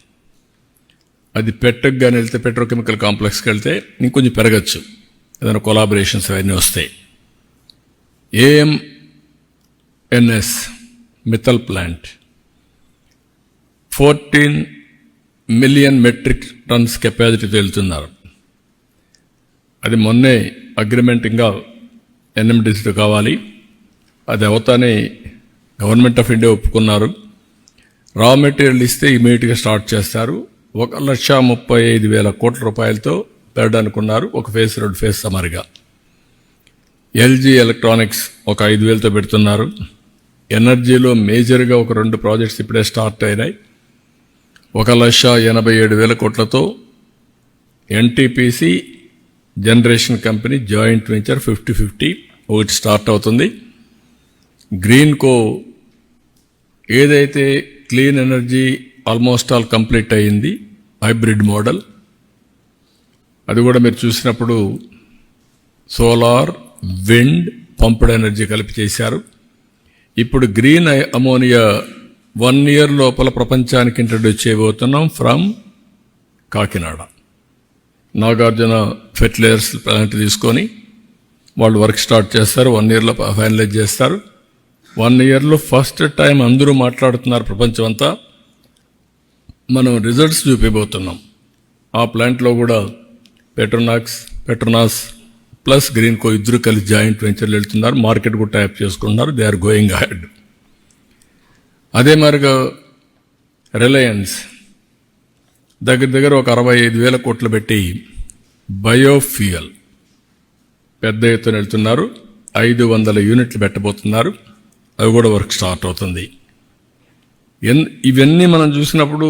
అది పెట్టగానే వెళ్తే పెట్రోకెమికల్ కాంప్లెక్స్కి వెళ్తే ఇంకొంచెం పెరగచ్చు, ఏదైనా కొలాబరేషన్స్ అవన్నీ వస్తాయి. AMNS Mittal plant 14 million metric tons కెపాసిటీతో వెళ్తున్నారు. అది మొన్నే అగ్రిమెంట్ ఇంకా NMDCతో కావాలి, అది అవుతానే గవర్నమెంట్ ఆఫ్ ఇండియా ఒప్పుకున్నారు. రా మెటీరియల్ ఇస్తే ఇమీడియట్గా స్టార్ట్ చేస్తారు. 1,35,000 కోట్ల రూపాయలతో పెట్టడానుకున్నారు, ఒక ఫేజ్ 2 ఫేజ్ సమరిగా. LG ఎలక్ట్రానిక్స్ ఒక 5,000తో పెడుతున్నారు. ఎనర్జీలో మేజర్గా ఒక 2 ప్రాజెక్ట్స్ ఇప్పుడే స్టార్ట్ అయినాయి. 1,87,000 కోట్లతో NTPC generation company joint venture 50-50 ఒకటి స్టార్ట్ అవుతుంది. గ్రీన్కో ఏదైతే clean energy almost all complete అయ్యింది, హైబ్రిడ్ మోడల్, అది కూడా మీరు చూసినప్పుడు సోలార్, విండ్, పంప్డ్ ఎనర్జీ కలిపి చేశారు. ఇప్పుడు గ్రీన్ అమోనియా 1 year లోపల ప్రపంచానికి ఇంట్రడ్యూస్ చేయబోతున్నాం from Kakinada. Nagarjuna fertilizers plant తీసుకొని వాళ్ళు వర్క్ స్టార్ట్ చేస్తారు. 1 yearలో ఫైనలైజ్ చేస్తారు. 1 yearలో ఫస్ట్ టైం అందరూ మాట్లాడుతున్నారు ప్రపంచం అంతా, మనం రిజల్ట్స్ చూపిపోతున్నాం. ఆ ప్లాంట్లో కూడా పెట్రోనాస్ ప్లస్ గ్రీన్కో ఇద్దరు కలిసి జాయింట్ వెంచర్లు వెళ్తున్నారు. మార్కెట్ కూడా టైప్ చేసుకుంటున్నారు. They are going ahead. అదే మరిగా రిలయన్స్ దగ్గర ఒక 65,000 కోట్లు పెట్టి బయోఫ్యూయల్ పెద్ద ఎత్తున వెళ్తున్నారు. 500 యూనిట్లు పెట్టబోతున్నారు. అవి కూడా వర్క్ స్టార్ట్ అవుతుంది. ఇవన్నీ మనం చూసినప్పుడు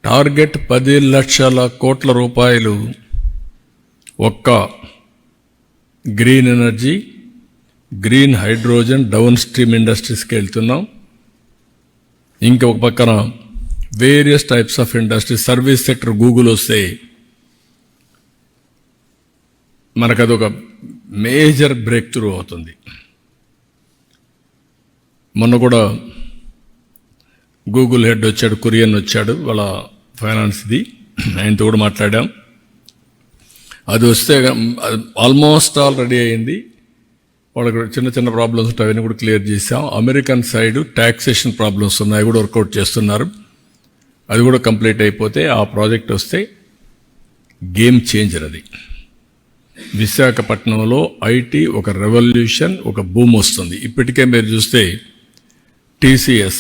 టార్గెట్ 10 లక్షల కోట్ల రూపాయలు ఒక్క green energy, green hydrogen, downstream ఇండస్ట్రీస్కి వెళ్తున్నాం. ఇంకొక పక్కన various types of industry, service sector Google వస్తే మనకు అదొక మేజర్ బ్రేక్ త్రూ అవుతుంది. మొన్న కూడా గూగుల్ హెడ్ వచ్చాడు, కురియన్ వచ్చాడు, వాళ్ళ ఫైనాన్స్ది, ఆయనతో కూడా మాట్లాడాం. అది వస్తే ఆల్మోస్ట్ ఆల్ రెడీ అయింది. వాళ్ళకి చిన్న ప్రాబ్లమ్స్ ఉంటాయి, అవన్నీ కూడా క్లియర్ చేసాం. అమెరికన్ సైడ్ ట్యాక్సేషన్ ప్రాబ్లమ్స్ ఉన్నాయి, కూడా వర్కౌట్ చేస్తున్నారు. అది కూడా కంప్లీట్ అయిపోతే ఆ ప్రాజెక్ట్ వస్తే గేమ్ చేంజర్. అది విశాఖపట్నంలో ఐటీ ఒక రెవల్యూషన్, ఒక బూమ్ వస్తుంది. ఇప్పటికే మీరు చూస్తే TCS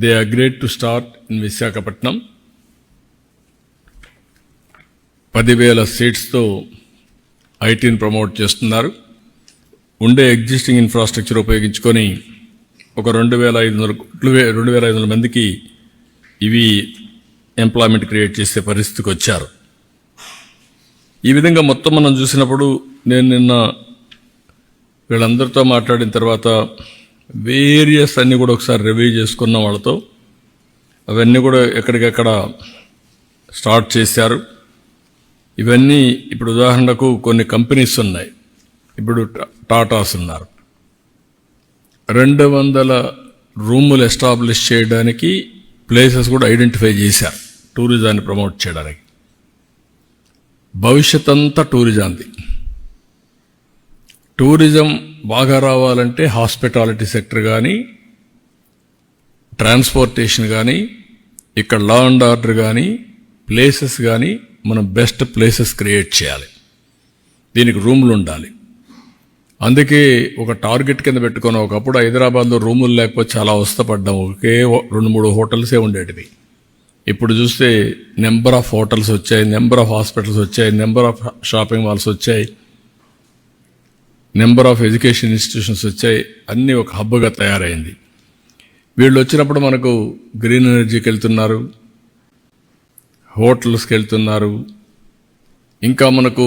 they agreed to start in Visakhapatnam. 10,000 సీట్స్తో ఐటీని ప్రమోట్ చేస్తున్నారు. ఉండే ఎగ్జిస్టింగ్ ఇన్ఫ్రాస్ట్రక్చర్ ఉపయోగించుకొని ఒక 2,500 మందికి ఇవి ఎంప్లాయ్మెంట్ క్రియేట్ చేసే పరిస్థితికి వచ్చారు. ఈ విధంగా మొత్తం మనం చూసినప్పుడు నేను నిన్న వీళ్ళందరితో మాట్లాడిన తర్వాత వేరియస్ అన్నీ కూడా ఒకసారి రివ్యూ చేసుకున్న వాళ్ళతో, అవన్నీ కూడా ఎక్కడికెక్కడ స్టార్ట్ చేశారు. ఇవన్నీ ఇప్పుడు ఉదాహరణకు కొన్ని కంపెనీస్ ఉన్నాయి. ఇప్పుడు టాటాస్ ఉన్నారు. 200 రూములు ఎస్టాబ్లిష్ చేయడానికి ప్లేసెస్ కూడా ఐడెంటిఫై చేశారు, టూరిజాన్ని ప్రమోట్ చేయడానికి. భవిష్యత్ అంతా టూరిజంది. టూరిజం బాగా రావాలంటే హాస్పిటాలిటీ సెక్టర్ కానీ, ట్రాన్స్పోర్టేషన్ కానీ, ఇక్కడ లా అండ్ ఆర్డర్ కానీ, ప్లేసెస్ కానీ మనం బెస్ట్ ప్లేసెస్ క్రియేట్ చేయాలి. దీనికి రూములు ఉండాలి. అందుకే ఒక టార్గెట్ కింద పెట్టుకుని, ఒకప్పుడు హైదరాబాద్లో రూములు లేకపోతే చాలా అవస్థపడ్డాం. ఒకే 2-3 హోటల్సే ఉండేటివి. ఇప్పుడు చూస్తే నెంబర్ ఆఫ్ హోటల్స్ వచ్చాయి, నెంబర్ ఆఫ్ హాస్పిటల్స్ వచ్చాయి, నెంబర్ ఆఫ్ షాపింగ్ మాల్స్ వచ్చాయి, నెంబర్ ఆఫ్ ఎడ్యుకేషన్ ఇన్స్టిట్యూషన్స్ వచ్చాయి. అన్నీ ఒక హబ్గా తయారైంది. వీళ్ళు వచ్చినప్పుడు మనకు గ్రీన్ ఎనర్జీకి వెళ్తున్నారు, హోటల్స్కి వెళ్తున్నారు. ఇంకా మనకు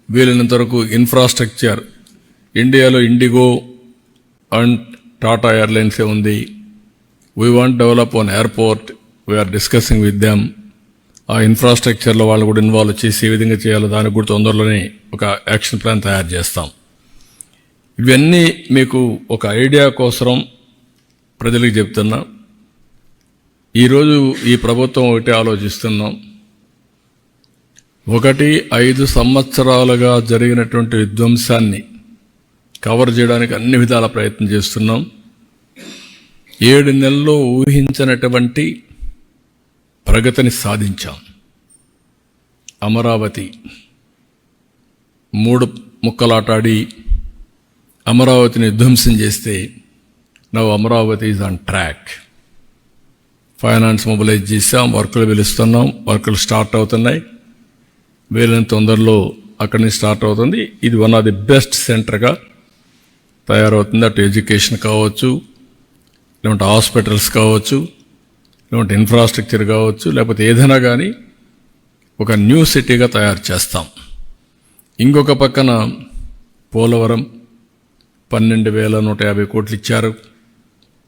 వీలైనంత వరకు ఇన్ఫ్రాస్ట్రక్చర్, ఇండియాలో ఇండిగో అండ్ టాటా ఎయిర్లైన్సే ఉంది. We want develop on airport, we are discussing with them. ఆ ఇన్ఫ్రాస్ట్రక్చర్లో వాళ్ళు కూడా ఇన్వాల్వ్ చేసి ఏ విధంగా చేయాలో దానికి కూడా తొందరలోనే ఒక యాక్షన్ ప్లాన్ తయారు చేస్తాం. ఇవన్నీ మీకు ఒక ఐడియా కోసం ప్రజలకు చెప్తున్నా. ఈరోజు ఈ ప్రభుత్వం ఒకటి ఆలోచిస్తున్నాం. 5 సంవత్సరాలుగా జరిగినటువంటి విధ్వంసాన్ని కవర్ చేయడానికి అన్ని విధాల ప్రయత్నం చేస్తున్నాం. 7 నెలల్లో ఊహించినటువంటి ప్రగతిని సాధించాం. అమరావతి 3 ముక్కలాటాడి అమరావతిని ధ్వంసం చేస్తే now Amaravati is on track. Finance mobilize చేసాం, వర్కులు పిలుస్తున్నాం, వర్కులు స్టార్ట్ అవుతున్నాయి. వీలైన తొందరలో అక్కడి నుంచి స్టార్ట్ అవుతుంది. ఇది వన్ ఆఫ్ ది బెస్ట్ సెంటర్గా తయారవుతుంది. అటు ఎడ్యుకేషన్ కావచ్చు, లేకుంటే హాస్పిటల్స్ కావచ్చు, లేకుంటే ఇన్ఫ్రాస్ట్రక్చర్ కావచ్చు, లేకపోతే ఏదైనా కానీ ఒక న్యూ సిటీగా తయారు చేస్తాం. ఇంకొక పక్కన పోలవరం 12,150 కోట్లు ఇచ్చారు,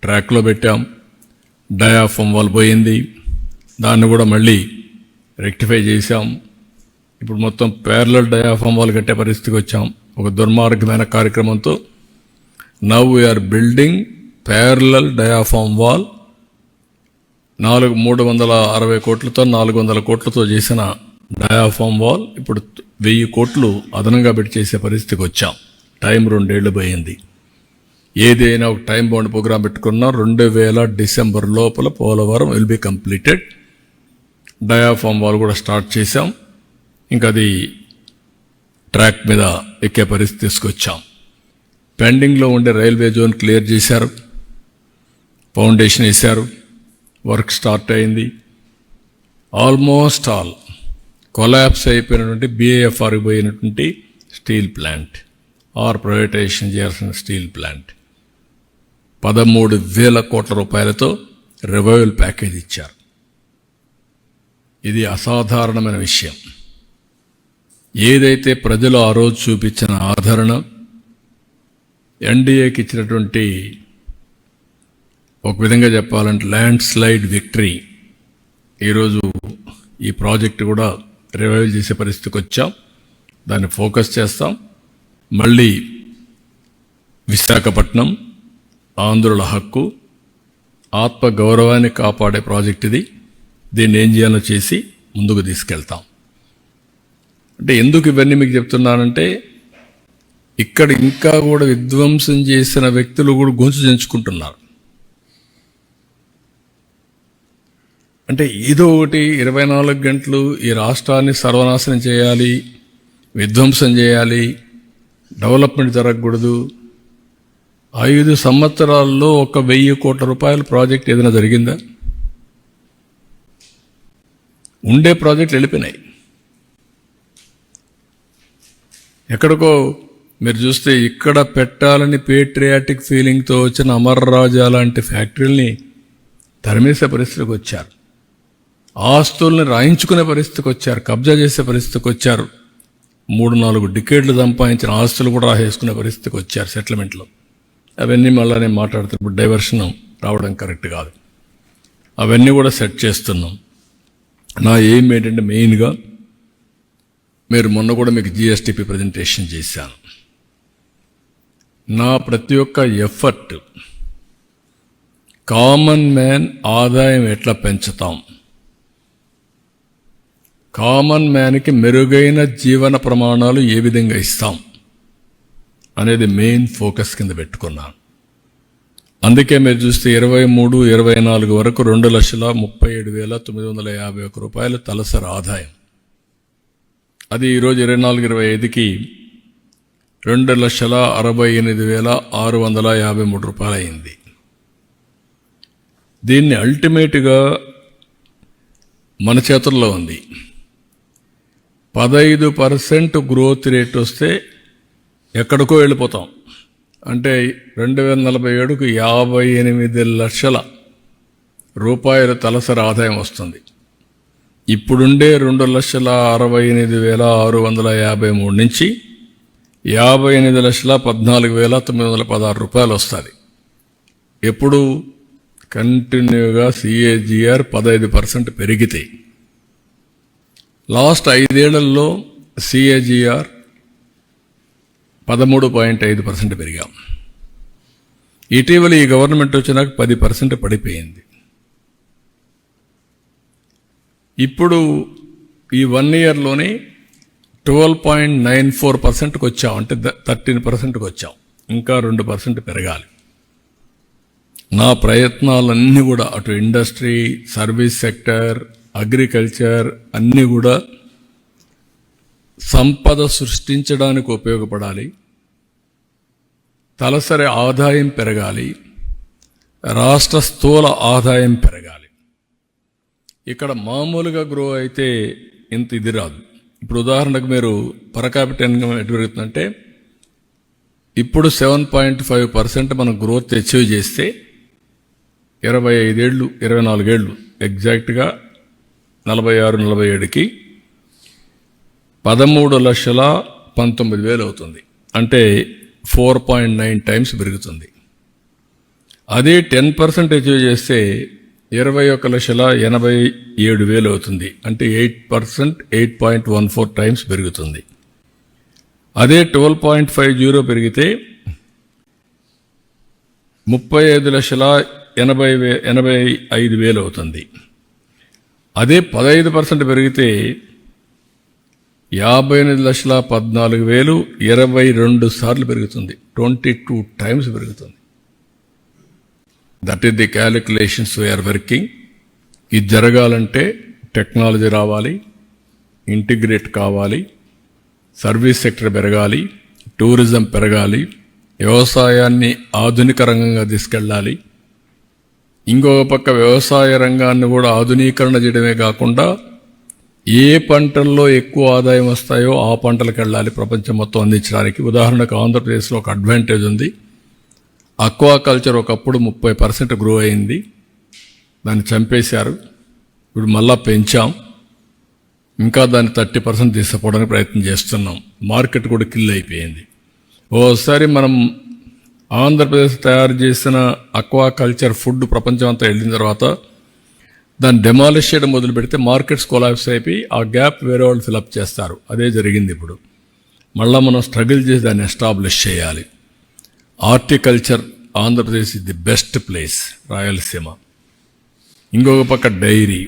ట్రాక్లో పెట్టాం. డయాఫామ్ వాల్ పోయింది, దాన్ని కూడా మళ్ళీ రెక్టిఫై చేశాం. ఇప్పుడు మొత్తం ప్యారలల్ డయాఫామ్ వాల్ కట్టే పరిస్థితికి వచ్చాం. ఒక దుర్మార్గమైన కార్యక్రమంతో now we are building parallel diaphragm wall. 360 కోట్లతో 400 కోట్లతో చేసిన డయాఫామ్ వాల్ ఇప్పుడు 1000 కోట్లు అదనంగా పెట్టి చేసే పరిస్థితికి వచ్చాం. టైం 2 ఏళ్లు పోయింది. ఏదైనా ఒక టైం బౌండ్ ప్రోగ్రాం పెట్టుకున్నా 2000 డిసెంబర్ లోపల Polavaram will be completed. Diaphragm wall కూడా స్టార్ట్ చేశాం. ఇంకా అది ట్రాక్ మీద ఎక్కే పరిస్థితి తీసుకొచ్చాం. పెండింగ్లో ఉండే రైల్వే జోన్ క్లియర్ చేశారు, ఫౌండేషన్ వేశారు, వర్క్ స్టార్ట్ అయింది. ఆల్మోస్ట్ ఆల్ కొలాప్స్ అయిపోయినటువంటి BIFR పోయినటువంటి స్టీల్ ప్లాంట్ ఆర్ ప్రైవేటైజేషన్ చేయాల్సిన స్టీల్ ప్లాంట్ 13,000 కోట్ల రూపాయలతో రివైవల్ ప్యాకేజ్ ఇచ్చారు. ఇది అసాధారణమైన విషయం. ఏదైతే ప్రజలు ఆ రోజు చూపించిన ఆదరణ, ఎన్డీఏకి ఇచ్చినటువంటి ఒక విధంగా చెప్పాలంటే ల్యాండ్ స్లైడ్ విక్టరీ, ఈరోజు ఈ ప్రాజెక్టు కూడా రివైవ్ చేసే పరిస్థితికి వచ్చాం. దాన్ని ఫోకస్ చేస్తాం. మళ్ళీ విశాఖపట్నం ఆంధ్రుల హక్కు, ఆత్మ గౌరవాన్ని కాపాడే ప్రాజెక్ట్ ఇది. దీన్ని ఏం చేయాలో చేసి ముందుకు తీసుకెళ్తాం. అంటే ఎందుకు ఇవన్నీ మీకు చెప్తున్నానంటే, ఇక్కడ ఇంకా కూడా విధ్వంసం చేసిన వ్యక్తులు కూడా గొంతు చెంచుకుంటున్నారు. అంటే ఏదో ఒకటి 24 గంటలు ఈ రాష్ట్రాన్ని సర్వనాశనం చేయాలి, విధ్వంసం చేయాలి, డెవలప్మెంట్ జరగకూడదు. 5 సంవత్సరాల్లో 1,000 కోట్ల రూపాయల ప్రాజెక్ట్ ఏదైనా జరిగిందా? ఉండే ప్రాజెక్టులు వెళ్ళిపోయినాయి. ఎక్కడికో మీరు చూస్తే ఇక్కడ పెట్టాలని పేట్రియాటిక్ ఫీలింగ్తో వచ్చిన అమర్ రాజా లాంటి ఫ్యాక్టరీల్ని తరిమేసే పరిస్థితికి వచ్చారు. ఆస్తుల్ని రాయించుకునే పరిస్థితికి వచ్చారు, కబ్జా చేసే పరిస్థితికి వచ్చారు. 3-4 డికేడ్లు సంపాదించిన ఆస్తులు కూడా రాసేసుకునే పరిస్థితికి వచ్చారు సెటిల్మెంట్లో. అవన్నీ మళ్ళీ నేను మాట్లాడుతున్నప్పుడు డైవర్షన్ రావడం కరెక్ట్ కాదు. అవన్నీ కూడా సెట్ చేస్తున్నాం. నా ఎయిమ్ ఏంటంటే మెయిన్గా మీరు మొన్న కూడా మీకు GSTP ప్రజెంటేషన్ చేశాను. నా ప్రతి ఒక్క ఎఫర్ట్ కామన్ మ్యాన్ ఆదాయం ఎట్లా పెంచుతాం, కామన్ మ్యాన్కి మెరుగైన జీవన ప్రమాణాలు ఏ విధంగా ఇస్తాం అనేది మెయిన్ ఫోకస్ కింద పెట్టుకున్నాను. అందుకే మీరు చూస్తే 23-24 వరకు 2,37,951 రూపాయలు తలసరి ఆదాయం. అది ఈరోజు 24-25కి 2,68,653 రూపాయలు అయింది. దీన్ని అల్టిమేట్గా మన చేతుల్లో ఉంది. 15% గ్రోత్ రేట్ వస్తే ఎక్కడికో వెళ్ళిపోతాం. అంటే 2047కు 58 లక్షల రూపాయల తలసరి ఆదాయం వస్తుంది. ఇప్పుడుండే 2,68,653 నుంచి 58,14,916 రూపాయలు వస్తుంది. ఎప్పుడు కంటిన్యూగా CAGR 15% పెరిగితే, లాస్ట్ 5 ఏళ్లలో CAGR 13.5% పెరిగాం. ఇటీవల ఈ గవర్నమెంట్ వచ్చినాక 10% పడిపోయింది. ఇప్పుడు ఈ 1 ఇయర్లోనే 12.94%కి వచ్చాం, అంటే 13%కి వచ్చాం. ఇంకా 2% పెరగాలి. నా ప్రయత్నాలన్నీ కూడా అటు ఇండస్ట్రీ, సర్వీస్ సెక్టర్, అగ్రికల్చర్ అన్నీ కూడా సంపద సృష్టించడానికి ఉపయోగపడాలి. తలసరి ఆదాయం పెరగాలి, రాష్ట్ర స్థూల ఆదాయం పెరగాలి. ఇక్కడ మామూలుగా గ్రో అయితే ఇంత ఇది రాదు. ఇప్పుడు ఉదాహరణకు మీరు పర్ క్యాపిటల్ ఇన్కమ్ ఎటు పెరుగుతుందంటే, ఇప్పుడు 7.5% మనం గ్రోత్ అచీవ్ చేస్తే 25 ఏళ్ళు 24 ఏళ్ళు ఎగ్జాక్ట్గా 46-47కి 13,19,000 అవుతుంది. అంటే 4.9 టైమ్స్ పెరుగుతుంది. అదే 10% అచీవ్ చేస్తే 21,87,000 అవుతుంది. అంటే 8%, 8.14 టైమ్స్ పెరుగుతుంది. అదే 12.50 పెరిగితే 35,85,000 అవుతుంది. అదే 15% పెరిగితే 58,14,000, 22 సార్లు పెరుగుతుంది. 22 టైమ్స్ పెరుగుతుంది. That is the calculations we are working. ఇది జరగాలంటే టెక్నాలజీ రావాలి, ఇంటిగ్రేట్ కావాలి, సర్వీస్ సెక్టర్ పెరగాలి, టూరిజం పెరగాలి, వ్యవసాయాన్ని ఆధునిక రంగంగా తీసుకెళ్ళాలి. ఇంకొక పక్క వ్యవసాయ రంగాన్ని కూడా ఆధునీకరణ చేయడమే కాకుండా ఏ పంటల్లో ఎక్కువ ఆదాయం వస్తాయో ఆ పంటలకు వెళ్ళాలి ప్రపంచం మొత్తం అందించడానికి. ఉదాహరణకు ఆంధ్రప్రదేశ్లో ఒక అడ్వాంటేజ్ ఉంది. అక్వాకల్చర్ ఒకప్పుడు 30% గ్రో అయింది, దాన్ని చంపేశారు. ఇప్పుడు మళ్ళా పెంచాం, ఇంకా దాన్ని 30% తీసుకుపోవడానికి ప్రయత్నం చేస్తున్నాం. మార్కెట్ కూడా కిల్ అయిపోయింది. ఓసారి మనం ఆంధ్రప్రదేశ్ తయారు చేసిన అక్వాకల్చర్ ఫుడ్ ప్రపంచం అంతా వెళ్ళిన తర్వాత దాన్ని డెమాలిష్ చేయడం మొదలు పెడితే మార్కెట్స్ కొలాప్స్ అయిపోయి ఆ గ్యాప్ వేరే వాళ్ళు ఫిలప్ చేస్తారు. అదే జరిగింది. ఇప్పుడు మళ్ళీ మనం స్ట్రగుల్ చేసి దాన్ని ఎస్టాబ్లిష్ చేయాలి. Horticulture Andhra Pradesh is the best place, Rayalaseema. ఇంకొక పక్క డైరీ,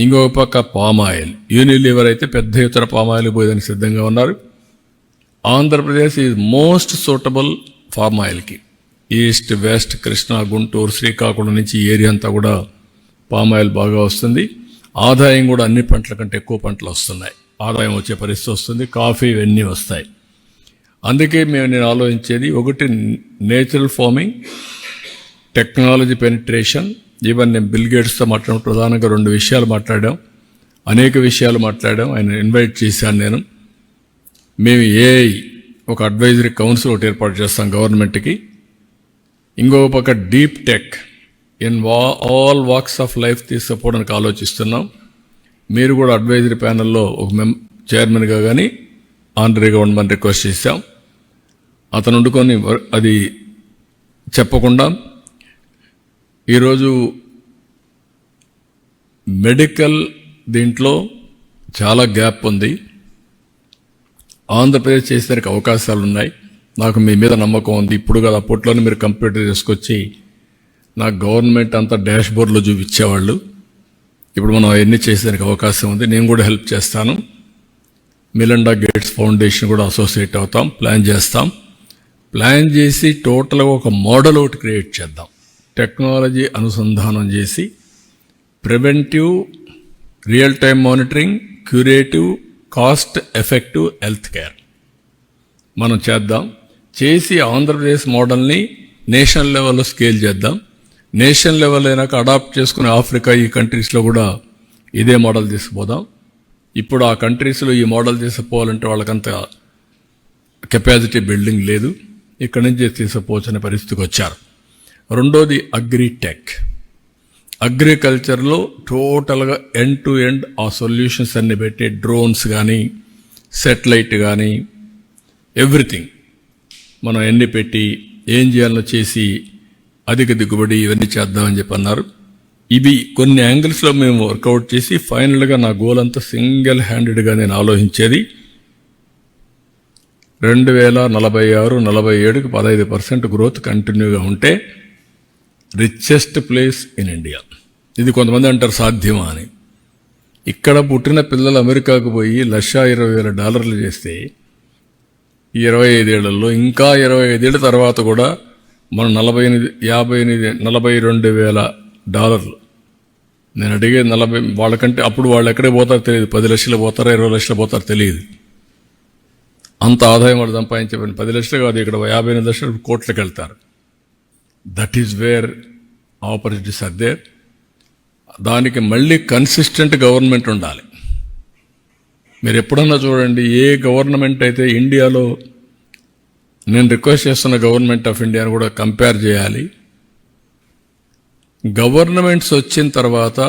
ఇంకొక పక్క పామాయిల్. యూనిలివర్ అయితే పెద్ద ఎత్తున పామాయిల్ పోయేదానికి సిద్ధంగా ఉన్నారు. Andhra Pradesh is most suitable పామాయిల్కి. East, west, Krishna, Guntur, Srikakulam నుంచి ఈ ఏరియా అంతా కూడా పామాయిల్ బాగా వస్తుంది. ఆదాయం కూడా అన్ని పంటల కంటే ఎక్కువ పంటలు వస్తున్నాయి. ఆదాయం వచ్చే పరిస్థితి వస్తుంది. కాఫీ ఇవన్నీ వస్తాయి. అందుకే నేను ఆలోచించేది ఒకటి natural farming, technology penetration. Even నేను బిల్ గేట్స్తో మాట్లాడిన ప్రధానంగా 2 విషయాలు మాట్లాడాం, అనేక విషయాలు మాట్లాడాం. ఆయన ఇన్వైట్ చేశాను నేను. మేము ఏఐ ఒక అడ్వైజరీ కౌన్సిల్ ఒకటి ఏర్పాటు చేస్తాం గవర్నమెంట్కి. ఇంకొక పక్క deep tech in all walks of life తీసుకుపోవడానికి ఆలోచిస్తున్నాం. మీరు కూడా అడ్వైజరీ ప్యానెల్లో ఒక చైర్మన్గా కానీ ఆనరీగా ఉండమని రిక్వెస్ట్ చేశాం. అతను వండుకొని అది చెప్పకుండా ఈరోజు మెడికల్ దీంట్లో చాలా గ్యాప్ ఉంది. ఆంధ్రప్రదేశ్ చేసేదానికి అవకాశాలు ఉన్నాయి. నాకు మీ మీద నమ్మకం ఉంది. ఇప్పుడు కదా అప్పట్లోనే మీరు కంప్యూటర్ తీసుకొచ్చి నాకు గవర్నమెంట్ అంతా డాష్ బోర్డ్లో చూపించేవాళ్ళు. ఇప్పుడు మనం అవన్నీ చేసేదానికి అవకాశం ఉంది. నేను కూడా హెల్ప్ చేస్తాను. మిలిండా గేట్స్ ఫౌండేషన్ కూడా అసోసియేట్ అవుతాం, ప్లాన్ చేస్తాం. ప్లాన్ చేసి టోటల్గా ఒక మోడల్ ఒకటి క్రియేట్ చేద్దాం. టెక్నాలజీ అనుసంధానం చేసి preventive, real time monitoring, curative, cost effective health care మనం చేద్దాం. చేసి ఆంధ్రప్రదేశ్ మోడల్ని నేషనల్ లెవెల్లో స్కేల్ చేద్దాం. నేషనల్ లెవెల్ అయినాక అడాప్ట్ చేసుకుని ఆఫ్రికా ఈ కంట్రీస్లో కూడా ఇదే మోడల్ తీసుకుపోదాం. ఇప్పుడు ఆ కంట్రీస్లో ఈ మోడల్ తీసుకుపోవాలంటే వాళ్ళకంత కెపాసిటీ బిల్డింగ్ లేదు. ఇక్కడి నుంచి తీసుకుపోవచ్చు అనే పరిస్థితికి వచ్చారు. రెండోది అగ్రిటెక్. అగ్రికల్చర్లో టోటల్గా ఎండ్ టు ఎండ్ ఆ సొల్యూషన్స్ అన్ని పెట్టి డ్రోన్స్ కానీ, సెటిలైట్ కానీ, ఎవ్రీథింగ్ మనం ఎన్ని పెట్టి ఏం చేయాలో చేసి అధిక దిగుబడి ఇవన్నీ చేద్దామని చెప్పి అన్నారు. ఇవి కొన్ని యాంగిల్స్లో మేము వర్కౌట్ చేసి ఫైనల్గా నా గోల్ అంతా సింగిల్ హ్యాండెడ్గా నేను ఆలోచించేది 2046-47కి 15% గ్రోత్ కంటిన్యూగా ఉంటే రిచెస్ట్ ప్లేస్ ఇన్ ఇండియా. ఇది కొంతమంది అంటారు సాధ్యమా అని. ఇక్కడ పుట్టిన పిల్లలు అమెరికాకు పోయి $1,20,000 చేస్తే 25 ఏళ్లలో ఇంకా 25 ఏళ్ల తర్వాత కూడా మనం $42,000 నేను అడిగేది 40. వాళ్ళకంటే అప్పుడు వాళ్ళు ఎక్కడికి పోతారో తెలియదు. 10 లక్షలు పోతారో 20 లక్షలు పోతారో తెలియదు. అంత ఆదాయం వాళ్ళు సంపాదించబడి 10 లక్షలు కాదు, ఇక్కడ 58 లక్షలు కోట్లకు వెళ్తారు. That is where opportunities are there. దానికి మళ్ళీ కన్సిస్టెంట్ గవర్నమెంట్ ఉండాలి. మీరు ఎప్పుడన్నా చూడండి, ఏ గవర్నమెంట్ అయితే ఇండియాలో, నేను రిక్వెస్ట్ చేస్తున్న గవర్నమెంట్ ఆఫ్ ఇండియాను కూడా కంపేర్ చేయాలి. గవర్నమెంట్స్ వచ్చిన తర్వాత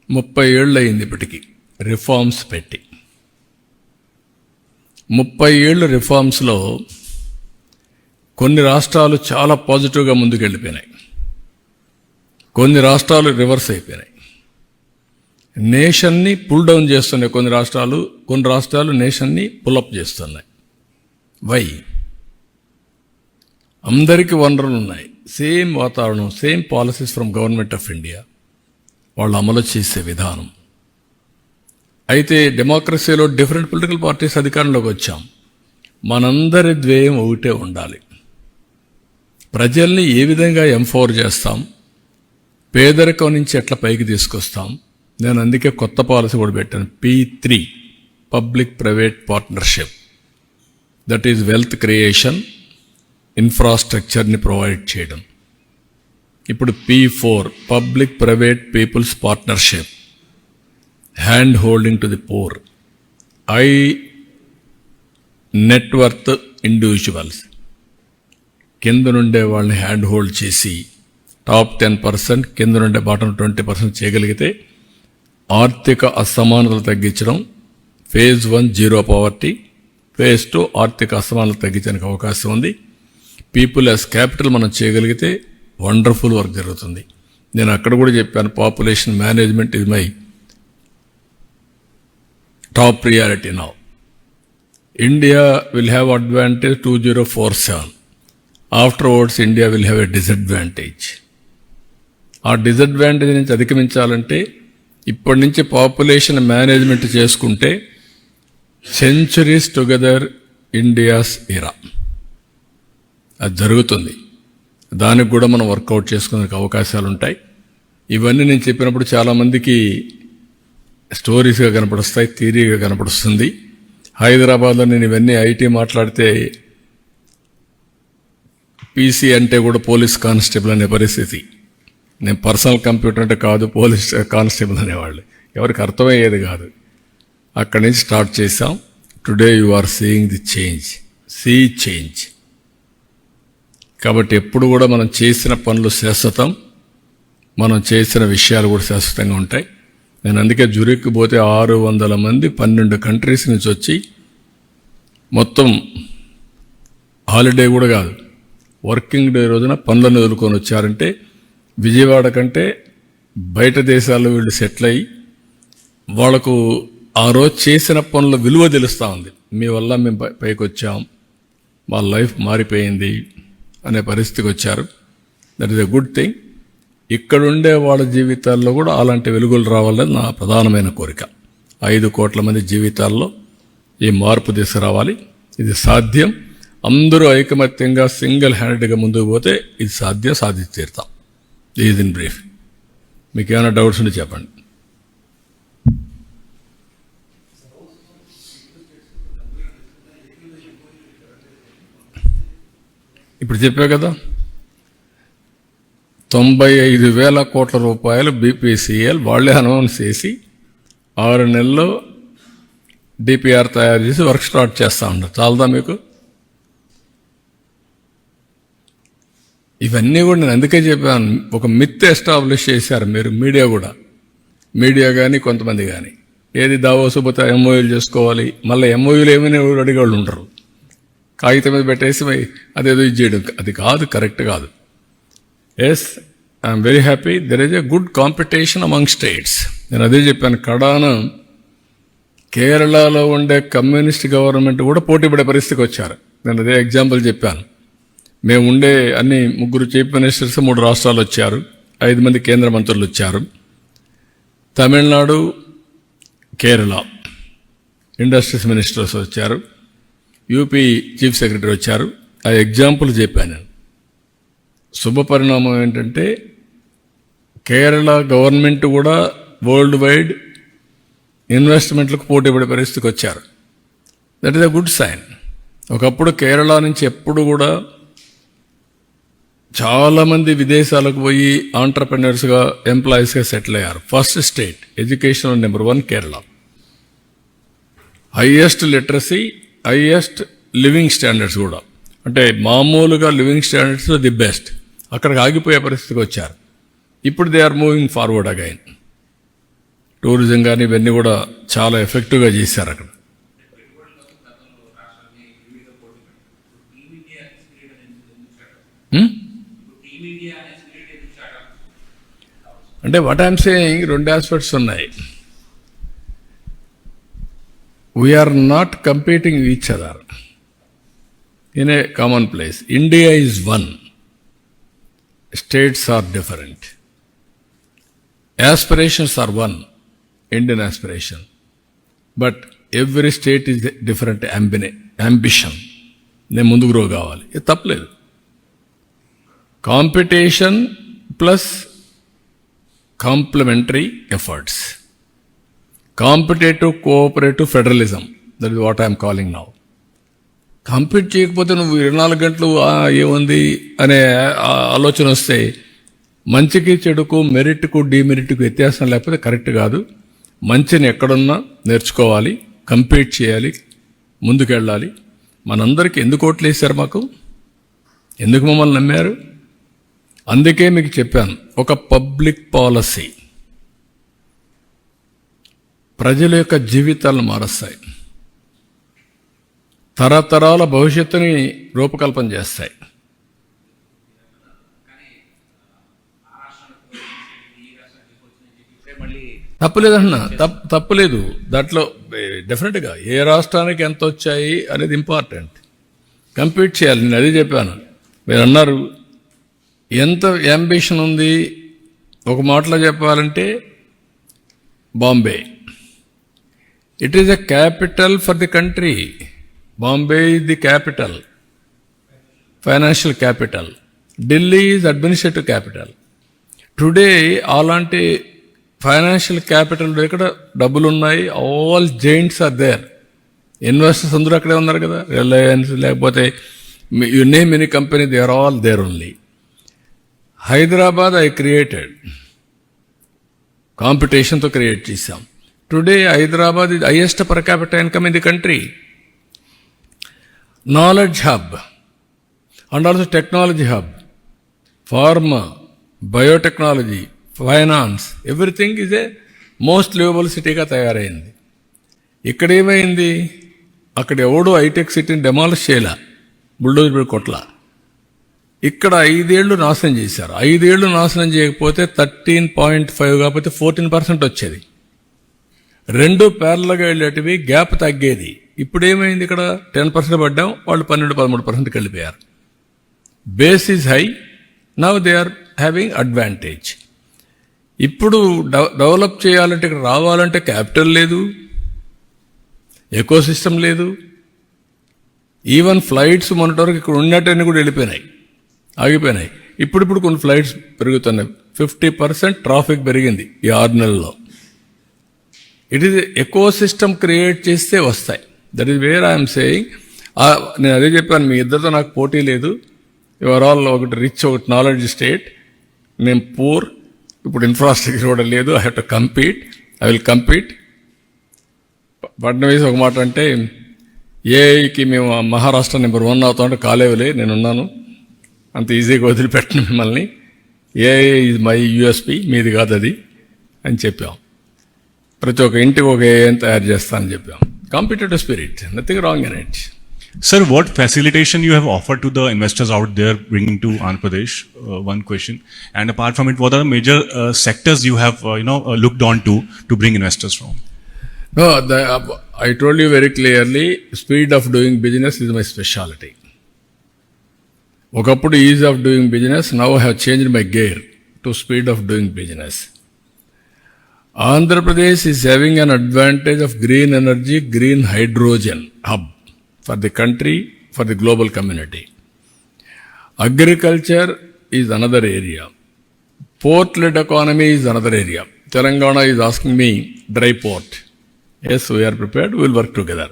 30 ఏళ్ళు అయింది ఇప్పటికీ రిఫార్మ్స్ పెట్టి. 30 ఏళ్ళు రిఫార్మ్స్లో కొన్ని రాష్ట్రాలు చాలా పాజిటివ్గా ముందుకెళ్ళిపోయినాయి, కొన్ని రాష్ట్రాలు రివర్స్ అయిపోయినాయి. నేషన్ని పుల్ డౌన్ చేస్తున్నాయి కొన్ని రాష్ట్రాలు నేషన్ని పుల్అప్ చేస్తున్నాయి. వై? అందరికీ వనరులు ఉన్నాయి, సేమ్ వాతావరణం, same policies from government of India, వాళ్ళు అమలు చేసే విధానం. అయితే డెమోక్రసీలో డిఫరెంట్ పొలిటికల్ పార్టీస్ అధికారంలోకి వచ్చాం. మనందరి ధ్యేయం ఒకటే ఉండాలి. ప్రజల్ని ఏ విధంగా ఎంపవర్ చేస్తాం, పేదరికం నుంచి ఎట్లా పైకి తీసుకొస్తాం. నేను అందుకే కొత్త పాలసీ కూడా పెట్టాను, P3 public private partnership. That is wealth creation, ఇన్ఫ్రాస్ట్రక్చర్ని ప్రొవైడ్ చేయడం. ఇప్పుడు P4 public private people's partnership, hand holding to the poor, high net worth individuals. కింద నుండే వాళ్ళని హ్యాండ్ హోల్డ్ చేసి టాప్ 10%, కింద నుండే బాటం 20% చేయగలిగితే ఆర్థిక అసమానతలు తగ్గించడం. ఫేజ్ 1 జీరో పవర్టీ, ఫేజ్ 2 ఆర్థిక అసమానతలు తగ్గించడానికి అవకాశం ఉంది. పీపుల్ యాజ్ క్యాపిటల్ మనం చేయగలిగితే వండర్ఫుల్ వర్క్ జరుగుతుంది. నేను అక్కడ కూడా చెప్పాను, population management is my top priority now. India will have advantage 2047. Afterwards India will have a disadvantage. ఆ డిసడ్వాంటేజ్ నుంచి అధిగమించాలంటే ఇప్పటి నుంచి పాపులేషన్ మేనేజ్మెంట్ చేసుకుంటే సెంచురీస్ టుగెదర్ ఇండియాస్ ఎరా, అది జరుగుతుంది. దానికి కూడా మనం వర్కౌట్ చేసుకునే అవకాశాలు ఉంటాయి. ఇవన్నీ నేను చెప్పినప్పుడు చాలామందికి స్టోరీస్గా కనపడుస్తాయి, థియరీగా కనపడుస్తుంది. హైదరాబాద్లో నేను ఇవన్నీ ఐటీ మాట్లాడితే పీసీ అంటే కూడా పోలీస్ కానిస్టేబుల్ అనే పరిస్థితి. నేను పర్సనల్ కంప్యూటర్ అంటే కాదు, పోలీస్ కానిస్టేబుల్ అనేవాళ్ళు, ఎవరికి అర్థమయ్యేది కాదు. అక్కడి నుంచి స్టార్ట్ చేసాం. Today you are seeing the change, sea change. కాబట్టి ఎప్పుడు కూడా మనం చేసిన పనులు శాశ్వతం, మనం చేసిన విషయాలు కూడా శాశ్వతంగా ఉంటాయి. నేను అందుకే జురిక్కి పోతే 600 మంది 12 కంట్రీస్ నుంచి వచ్చి, మొత్తం హాలిడే కూడా కాదు, వర్కింగ్ డే రోజున పనులను వదులుకొని వచ్చారంటే విజయవాడ కంటే బయట దేశాల్లో వీళ్ళు సెటిల్ అయ్యి వాళ్లకు ఆ రోజు చేసిన పనుల విలువ తెలుస్తూ ఉంది. మీ వల్ల మేము పైకి వచ్చాం, మా లైఫ్ మారిపోయింది అనే పరిస్థితికి వచ్చారు. That is a good thing. ఇక్కడుండే వాళ్ళ జీవితాల్లో కూడా అలాంటి వెలుగులు రావాలని నా ప్రధానమైన కోరిక. 5 కోట్ల మంది జీవితాల్లో ఈ మార్పు తీసుకురావాలి. ఇది సాధ్యం. అందరూ ఐకమత్యంగా సింగిల్ హ్యాండెడ్గా ముందుకు పోతే ఇది సాధించి తీరుతాం. ఇది ఇన్ బ్రీఫ్. మీకు ఏమైనా డౌట్స్ ఉంటే చెప్పండి. ఇప్పుడు చెప్పా కదా, 95,000 కోట్ల రూపాయలు బీపీసీఎల్ వాళ్లే అనౌన్స్ చేసి 6 నెలల్లో డిపిఆర్ తయారు చేసి వర్క్ స్టార్ట్ చేస్తూ ఉంటారు. చాలదా మీకు? ఇవన్నీ కూడా నేను అందుకే చెప్పాను, ఒక మిత్ ఎస్టాబ్లిష్ చేశారు మీరు, మీడియా కానీ కొంతమంది కానీ. ఏది దావోసు పోతే ఎంఓయూలు చేసుకోవాలి, మళ్ళీ ఎంఓయూలు ఏమైనా అడిగేవాళ్ళు ఉంటారు. కాగితం మీద పెట్టేసి అదేదో ఇది చేయడం, అది కాదు, కరెక్ట్ కాదు. Yes I'm very happy. There is a good competition among states. నేను అదే చెప్పాను, కడాన కేరళలో ఉండే కమ్యూనిస్ట్ గవర్నమెంట్ కూడా పోటీపడే పరిస్థితికి వచ్చారు. నేను అదే ఎగ్జాంపుల్ చెప్పాను. మేము ఉండే అన్ని 3 చీఫ్ మినిస్టర్స్ 3 రాష్ట్రాలు వచ్చారు, 5 మంది కేంద్ర మంత్రులు వచ్చారు. తమిళనాడు, కేరళ ఇండస్ట్రీస్ మినిస్టర్స్ వచ్చారు, యూపీ చీఫ్ సెక్రటరీ వచ్చారు. ఆ ఎగ్జాంపుల్ చెప్పాను నేను. శుభ పరిణామం ఏంటంటే కేరళ గవర్నమెంట్ కూడా వరల్డ్ వైడ్ ఇన్వెస్ట్మెంట్లకు పోటీపడే పరిస్థితికి వచ్చారు. That is a good sign. ఒకప్పుడు కేరళ నుంచి ఎప్పుడు కూడా చాలామంది విదేశాలకు పోయి ఆంటర్ప్రెన్యూర్స్గా ఎంప్లాయీస్గా సెటిల్ అయ్యారు. First state education number 1 Kerala. Highest literacy, highest living standards కూడా, అంటే మామూలుగా లివింగ్ స్టాండర్డ్స్లో ది బెస్ట్. అక్కడికి ఆగిపోయే పరిస్థితికి వచ్చారు. ఇప్పుడు they are moving forward again. Tourism కానీ ఇవన్నీ కూడా చాలా ఎఫెక్టివ్గా చేశారు అక్కడ. అంటే వాట్ ఐఎమ్ సేయింగ్, 2 ఆస్పెక్ట్స్ ఉన్నాయి. We are not competing with each other in a common place. India is one, states are different, aspirations are one, Indian aspiration, but every state is different ambition. నేను ముందుకు grow కావాలి, ఇది తప్పలేదు. Competition plus complementary efforts, competitive cooperative federalism, that is what I'm calling now. Compete చేయకపోతే నువ్వు 24 గంటలు ఏముంది అనే ఆలోచన వస్తే మంచికి చెడుకు, మెరిట్కు డిమెరిట్కు వ్యత్యాసం లేకపోతే కరెక్ట్ కాదు. మంచిని ఎక్కడున్నా నేర్చుకోవాలి, కంపీట్ చేయాలి, ముందుకెళ్ళాలి. మనందరికీ ఎందుకు ఓట్లు వేశారు? మాకు ఎందుకు మమ్మల్ని నమ్మారు? అందుకే మీకు చెప్పాను, ఒక పబ్లిక్ పాలసీ ప్రజల యొక్క జీవితాలను మారుస్తాయి, తరతరాల భవిష్యత్తుని రూపకల్పన చేస్తాయి. తప్పులేదన్నా, తప్పులేదు. దాంట్లో డెఫినెట్గా ఏ రాష్ట్రానికి ఎంత వచ్చాయి అనేది ఇంపార్టెంట్. కంపీట్ చేయాలి. నేను అదే చెప్పాను. మీరు అన్నారు ఎంత అంబిషన్ ఉంది. ఒక మాటలో చెప్పాలంటే Bombay, it is a capital for the country. Bombay is the capital, financial capital. Delhi is administrative capital. Today అలాంటి ఫైనాన్షియల్ క్యాపిటల్ ఎక్కడ డబ్బులు ఉన్నాయి, all giants are there. Investors అందరూ అక్కడే ఉన్నారు కదా, రిలయన్స్ లేకపోతే you name any company, they are all there only. Hyderabad I created, కాంపిటీషన్తో క్రియేట్ చేశాం. Today Hyderabad is highest per capita income in the country. Knowledge hub and also technology hub, pharma, biotechnology, finance, everything is a most liveable సిటీగా తయారైంది. ఇక్కడ ఏమైంది, అక్కడ ఎవడో hitech సిటీని demolish చేయలే, బుల్డోజర్ కొట్ల. ఇక్కడ 5 ఏళ్ళు నాశనం చేశారు. 5 ఏళ్ళు నాశనం చేయకపోతే 13.5 కాకపోతే 14% వచ్చేది. 2 ప్యారల్గా వెళ్ళేటివి, గ్యాప్ తగ్గేది. ఇప్పుడు ఏమైంది, ఇక్కడ 10% పడ్డాం, వాళ్ళు 12-13%కి వెళ్ళిపోయారు. Base is high, now they are having advantage. ఇప్పుడు డెవలప్ చేయాలంటే, ఇక్కడ రావాలంటే క్యాపిటల్ లేదు, ఎకో సిస్టమ్ లేదు. ఈవెన్ ఫ్లైట్స్ మొన్నటి ఇక్కడ ఉన్నట్టన్నీ కూడా వెళ్ళిపోయినాయి, ఆగిపోయినాయి. ఇప్పుడు కొన్ని ఫ్లైట్స్ పెరుగుతున్నాయి. 50% ట్రాఫిక్ పెరిగింది ఈ 6 నెలల్లో. It is eco system create చేస్తే వస్తాయి. That is where I'm saying. నేను అదే చెప్పాను, మీ ఇద్దరితో నాకు పోటీ లేదు. యువర్ ఆల్ ఒకటి రిచ్, ఒకటి నాలెడ్జ్ స్టేట్, నేను పూర్. ఇప్పుడు ఇన్ఫ్రాస్ట్రక్చర్ కూడా లేదు. I have to compete, I will compete. Fadnavis ఒక మాట అంటే, ఏఐకి మేము మహారాష్ట్ర నెంబర్ 1 అవుతామంటే కాలేవులే, నేనున్నాను, అంత ఈజీగా వదిలిపెట్టను మిమ్మల్ని. ఏఐ ఈజ్ మై యూఎస్పి, మీది కాదు అది అని చెప్పాం. ప్రతి ఒక్క ఇంటికి ఒక ఏఐని తయారు చేస్తానని చెప్పాం. Competitive spirit, nothing wrong in it. Sir, what facilitation you have offered to the investors out there bringing to Andhra Pradesh? One question. And apart from it, what are the major sectors you have looked on to bring investors from? No, I told you very clearly, speed of doing business is my specialty. ఒకప్పుడు ease of doing business, now I have changed my gear to speed of doing business. Andhra Pradesh is having an advantage of green energy, green hydrogen hub for the country, for the global community. Agriculture is another area. Port-led economy is another area. Telangana is asking me dry port. Yes, we are prepared, we will work together.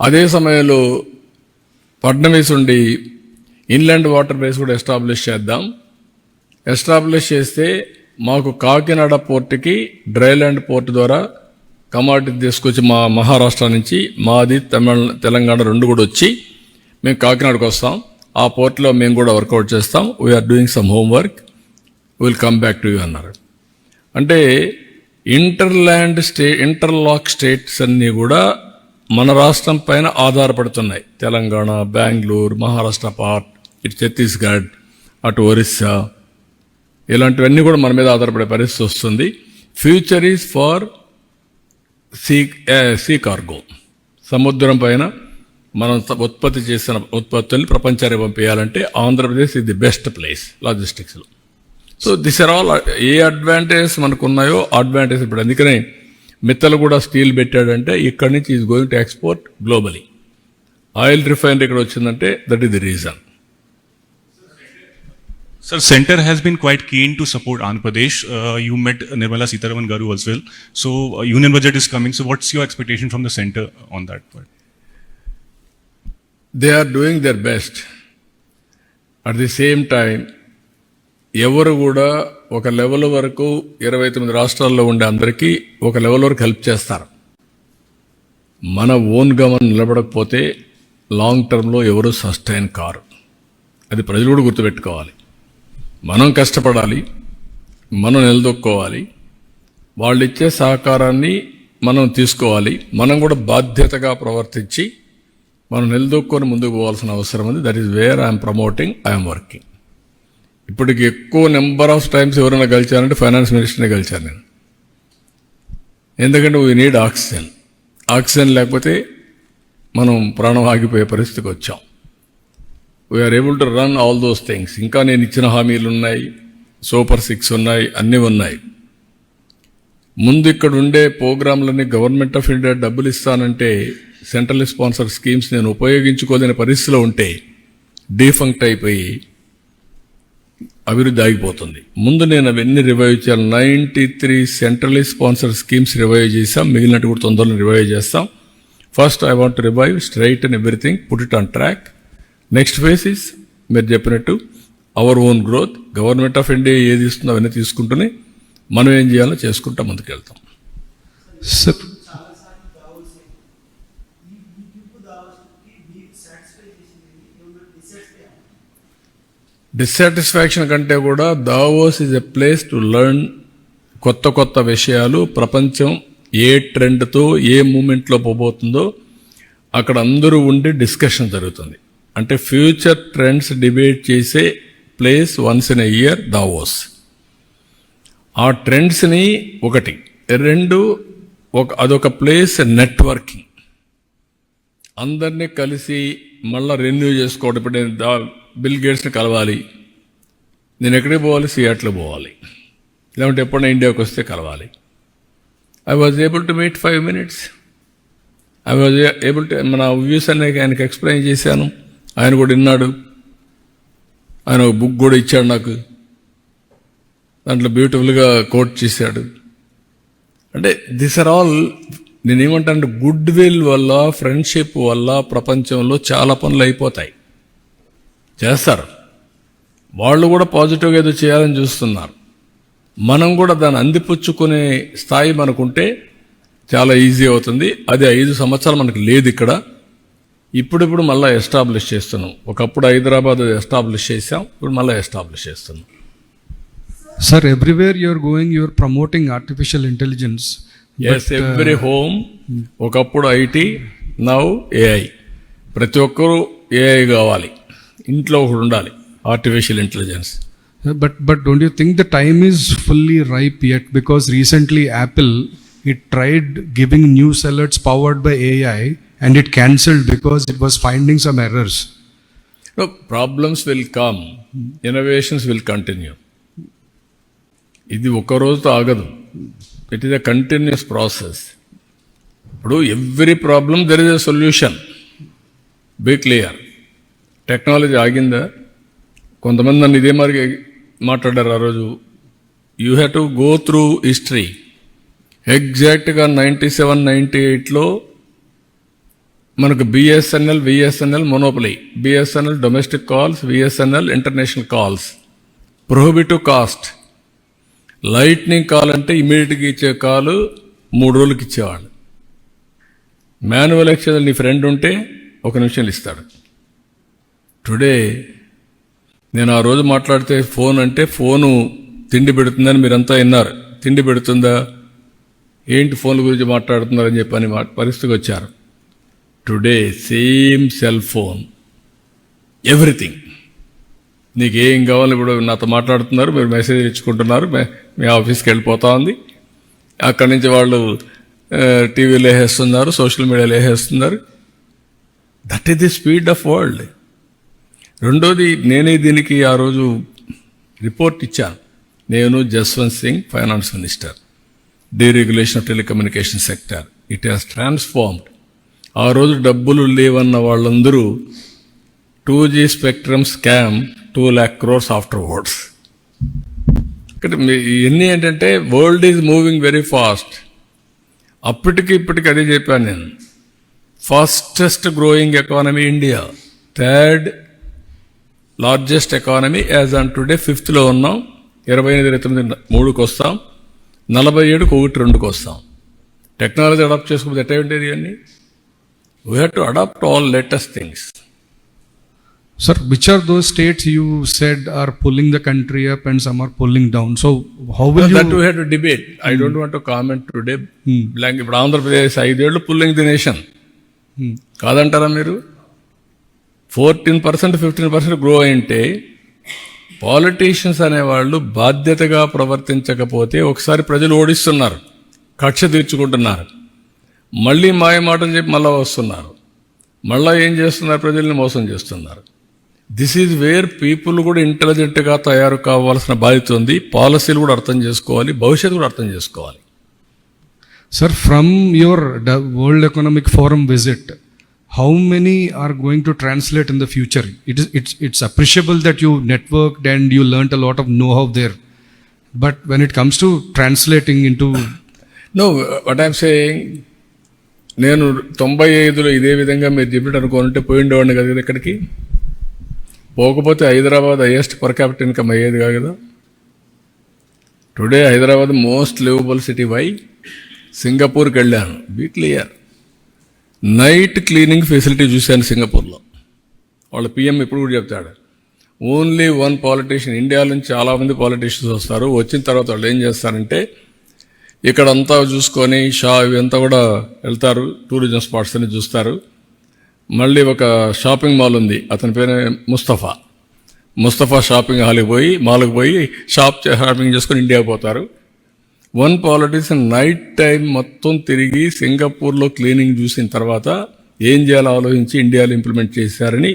అదే సమయంలో పట్నమీస్ ఉండి inland water base కూడా establish చేద్దాం. Establish చేస్తే మాకు కాకినాడ పోర్టుకి dryland port ద్వారా commodity తీసుకొచ్చి మా మహారాష్ట్ర నుంచి మాది తెలంగాణ రెండు కూడా వచ్చి మేము కాకినాడకు వస్తాం. ఆ పోర్ట్లో మేము కూడా వర్కౌట్ చేస్తాం. We are doing some homework, will come back to you అన్నారు. అంటే ఇంటర్లాక్ స్టేట్స్ అన్నీ కూడా మన రాష్ట్రం పైన ఆధారపడుతున్నాయి. తెలంగాణ, బెంగళూరు, మహారాష్ట్ర పార్ట్, ఇటు ఛత్తీస్గఢ్, అటు ఒరిస్సా, ఇలాంటివన్నీ కూడా మన మీద ఆధారపడే పరిస్థితి వస్తుంది. Future is far see cargo. సముద్రం పైన మనం ఉత్పత్తి చేసిన ఉత్పత్తుల్ని ప్రపంచానికి పంపించాలంటే Andhra Pradesh is the best place లాజిస్టిక్స్లో. So this are all A advantages మనకు ఉన్నాయో అడ్వాంటేజ్ ఇప్పుడు. అందుకనే మిత్తలు కూడా స్టీల్ పెట్టాడంటే ఇక్కడి నుంచి is going to export globally. Oil refinery ఇక్కడ వచ్చిందంటే that is the reason. Sir, Center has been quite keen to support Andhra Pradesh. You met Nirmala Sitharaman Garu as well. So, union budget is coming. So, what's your expectation from the center on that part? They are doing their best. At the same time, ఎవరు కూడా ఒక level వరకు 29 రాష్ట్రాల్లో ఉండే అందరికీ ఒక level వరకు help చేస్తారు. మన ఓన్గా మనం నిలబడకపోతే లాంగ్ టర్మ్లో ఎవరు సస్టైన్ కారు. అది ప్రజలు కూడా గుర్తుపెట్టుకోవాలి. మనం కష్టపడాలి, మనం నిలదొక్కోవాలి, వాళ్ళు ఇచ్చే సహకారాన్ని మనం తీసుకోవాలి. మనం కూడా బాధ్యతగా ప్రవర్తించి మనం నిలదొక్కొని ముందుకు పోవాల్సిన అవసరం ఉంది. That is where I'm promoting, I'm working. ఇప్పటికి ఎక్కువ నెంబర్ ఆఫ్ టైమ్స్ ఎవరైనా గెలిచారంటే ఫైనాన్స్ మినిస్టర్నే గెలిచాను నేను. ఎందుకంటే వీ నీడ్ ఆక్సిజన్. ఆక్సిజన్ లేకపోతే మనం ప్రాణం ఆగిపోయే పరిస్థితికి వచ్చాం. We are able to run all those things. ఇంకా నేను ఇచ్చిన హామీలు ఉన్నాయి, సూపర్ 6 ఉన్నాయి, అన్నీ ఉన్నాయి. ముందు ఇక్కడ ఉండే ప్రోగ్రాంలన్నీ గవర్నమెంట్ ఆఫ్ ఇండియా డబ్బులు ఇస్తానంటే సెంట్రల్ స్పాన్సర్ స్కీమ్స్ నేను ఉపయోగించుకోలేని పరిస్థితిలో ఉంటే డీఫంక్ట్ అయిపోయి అభివృద్ధి ఆగిపోతుంది. ముందు నేను అవన్నీ రివైవ్ చేయాలి. 93 సెంట్రల్ స్పాన్సర్ స్కీమ్స్ రివైవ్ చేసాం. మిగిలినట్టు కూడా తొందరలో రివైవ్ చేస్తాం. First I want to revive, straight and everything, put it on track. Next phase is మీరు చెప్పినట్టు our own growth. Government of India ఏది ఇస్తుందో అవన్నీ తీసుకుంటూనే మనం ఏం చేయాలో చేసుకుంటా ముందుకెళ్తాం. డిస్సాటిస్ఫాక్షన్ కంటే కూడా Davos is a place to learn కొత్త కొత్త విషయాలు. ప్రపంచం ఏ ట్రెండ్తో ఏ మూమెంట్లో పోబోతుందో అక్కడ అందరూ ఉండి డిస్కషన్ జరుగుతుంది. అంటే ఫ్యూచర్ ట్రెండ్స్ డిబేట్ చేసే place once in a year Davos. ఆ ట్రెండ్స్ని ఒకటి, రెండు అదొక ప్లేస్ నెట్వర్కింగ్. అందరినీ కలిసి మళ్ళీ రెన్యూ చేసుకోవడం. ఇప్పుడు నేను బిల్ గేట్స్ని కలవాలి, నేను ఎక్కడికి పోవాలి, సియాట్లో పోవాలి, లేదంటే ఎప్పుడైనా ఇండియాకి వస్తే కలవాలి. I was able to meet 5 minutes. I was able to మన వ్యూస్ అనే ఆయనకి ఎక్స్ప్లెయిన్ చేశాను. ఆయన కూడా విన్నాడు. ఆయన ఒక బుక్ కూడా ఇచ్చాడు నాకు. దాంట్లో బ్యూటిఫుల్గా కోట్ చేశాడు. అంటే దిస్ ఆర్ ఆల్ నేనేమంటానంటే గుడ్ విల్ వల్ల, ఫ్రెండ్షిప్ వల్ల ప్రపంచంలో చాలా పనులు అయిపోతాయి. చేస్తారు. వాళ్ళు కూడా పాజిటివ్గా ఏదో చేయాలని చూస్తున్నారు. మనం కూడా దాన్ని అందిపుచ్చుకునే స్థాయి మనకుంటే చాలా ఈజీ అవుతుంది. అది 5 సంవత్సరాలు మనకు లేదు ఇక్కడ. ఇప్పుడిప్పుడు మళ్ళీ ఎస్టాబ్లిష్ చేస్తున్నాం. ఒకప్పుడు హైదరాబాద్ ఎస్టాబ్లిష్ చేసాం, ఇప్పుడు మళ్ళీ ఎస్టాబ్లిష్ చేస్తున్నాం. Sir, everywhere you're going, you're promoting artificial intelligence. Yes, every home. ఒకప్పుడు IT, now AI. ప్రతి ఒక్కరూ ఏఐ కావాలి, ఇంట్లో ఒకడు ఉండాలి, artificial intelligence. But don't you think the time is fully ripe yet? Because recently Apple, it tried giving news alerts powered by AI and it cancelled because it was finding some errors. No, problems will come, innovations will continue. ఇది ఒక్క రోజుతో ఆగదు, it is a continuous process. ఇప్పుడు every problem there is a solution. Be clear. Technology ఆగిందా? కొంతమంది నన్ను ఇదే మరి మాట్లాడారు ఆ రోజు. You have to go through history. ఎగ్జాక్ట్గా 97-98లో మనకు BSNL monopoly, BSNL domestic calls, BSNL international calls, prohibitive cost. Lightning call అంటే ఇమీడియట్గా ఇచ్చే కాలు 3 రోజులకి ఇచ్చేవాళ్ళు. మాన్యువల్ ఎక్స్చేంజ్ నీ ఫ్రెండ్ ఉంటే 1 నిమిషంలో ఇస్తాడు. టుడే నేను ఆ రోజు మాట్లాడితే ఫోన్ అంటే ఫోను తిండి పెడుతుందని మీరంతా విన్నారు. తిండి పెడుతుందా ఏంటి ఫోన్ గురించి మాట్లాడుతున్నారని చెప్పని పరిస్థితికి వచ్చారు. Today same cell phone, everything. నీకు ఏం కావాలి, ఇప్పుడు నాతో మాట్లాడుతున్నారు, మీరు మెసేజ్ ఇచ్చుకుంటున్నారు, మీ ఆఫీస్కి వెళ్ళిపోతా ఉంది. అక్కడి నుంచి వాళ్ళు టీవీలో వేసేస్తున్నారు, సోషల్ మీడియాలో వేసేస్తున్నారు. That is the speed of world. రెండోది, నేనే దీనికి ఆ రోజు రిపోర్ట్ ఇచ్చాను. నేను Jaswant Singh, finance minister, deregulation of telecommunication sector. It has transformed. ఆ రోజు డబ్బులు లేవన్న వాళ్ళందరూ 2G spectrum scam 2 lakh crores afterwards. ఇక్కడ ఇవన్నీ ఏంటంటే world is moving very fast. అప్పటికి ఇప్పటికి అదే చెప్పాను నేను. Fastest growing economy India, 3rd largest economy as on today, 5th ఉన్నాం. 28-29 3కి వస్తాం, 47కి 1-2కి వస్తాం. టెక్నాలజీ అడాప్ట్ చేసుకోకపోతే ఎట్లా ఉండేది అన్నీ? We have to adapt all latest things. Sir, which are those states you said are pulling the country up and some are pulling down? So how will That we have to debate. I don't want to comment today. Blank. ఇప్పుడు ఆంధ్రప్రదేశ్ 5 ఏళ్ళు pulling the nation కాదంటారా మీరు? 14%, 15% grow అయింటే politicians అనేవాళ్ళు బాధ్యతగా ప్రవర్తించకపోతే ఒకసారి ప్రజలు ఓడిస్తున్నారు, కక్ష తీర్చుకుంటున్నారు, మళ్ళీ మాయ మాటలు చెప్పి మళ్ళీ వస్తున్నారు, మళ్ళీ ఏం చేస్తున్నారు, ప్రజల్ని మోసం చేస్తున్నారు. దిస్ ఈజ్ వేర్ పీపుల్ కూడా ఇంటెలిజెంట్గా తయారు కావాల్సిన బాధ్యత ఉంది. పాలసీలు కూడా అర్థం చేసుకోవాలి, భవిష్యత్తు కూడా అర్థం చేసుకోవాలి. Sir, from your World Economic Forum visit, how many are going to translate in the future? It's appreciable that you networked and you learnt a lot of know-how there. But when it comes to translating into... No, what I'm saying, నేను 95లో ఇదే విధంగా మీరు చెప్పినట్టు అనుకోనుంటే పోయిండేవాడిని కదా ఇక్కడికి. పోకపోతే Hyderabad highest per capita income అయ్యేది కాదు కదా. Today Hyderabad most livable city. Why? సింగపూర్కి వెళ్ళాను. Be clear. Night cleaning facility చూశాను సింగపూర్లో. వాళ్ళ పిఎం ఇప్పుడు కూడా చెప్తాడు, ఓన్లీ 1 పాలిటీషియన్. ఇండియా నుంచి చాలామంది పాలిటీషియన్స్ వస్తారు. వచ్చిన తర్వాత వాళ్ళు ఏం చేస్తారంటే ఇక్కడంతా చూసుకొని ఇవంతా కూడా వెళ్తారు, టూరిజం స్పాట్స్ అని చూస్తారు. మళ్ళీ ఒక షాపింగ్ మాల్ ఉంది, అతని పేరు ముస్తఫా షాపింగ్ మాల్కి పోయి షాపింగ్ చేసుకొని ఇండియాకి పోతారు. 1 పాలిటీషియన్ నైట్ టైం మొత్తం తిరిగి సింగపూర్లో క్లీనింగ్ చూసిన తర్వాత ఏం చేయాలో ఆలోచించి ఇండియాలో ఇంప్లిమెంట్ చేశారని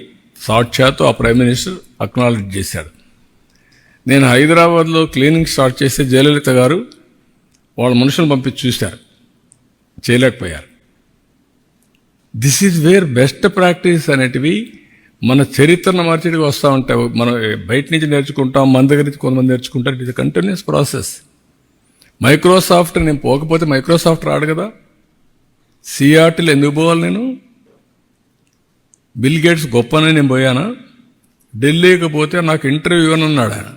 సాక్షాత్తు ఆ ప్రైమ్ మినిస్టర్ అక్నాలెడ్జ్ చేశాడు. నేను హైదరాబాద్లో క్లీనింగ్ స్టార్ట్ చేస్తే జయలలిత గారు వాళ్ళ మనుషులను పంపించి చూశారు, చేయలేకపోయారు. This is where best practice అనేటివి మన చరిత్రను మార్చేటివి వస్తూ ఉంటాయి. మనం బయట నుంచి నేర్చుకుంటాం, మన దగ్గర నుంచి కొంతమంది నేర్చుకుంటారు. It is continuous process. Microsoft నేను పోకపోతే మైక్రోసాఫ్ట్ రాడు కదా. సిఆర్టీలో ఎందుకు పోవాలి నేను? బిల్ గేట్స్ గొప్పనే నేను పోయానా? ఢిల్లీకి పోతే నాకు ఇంటర్వ్యూ ఇవ్వనన్నాడు ఆయన.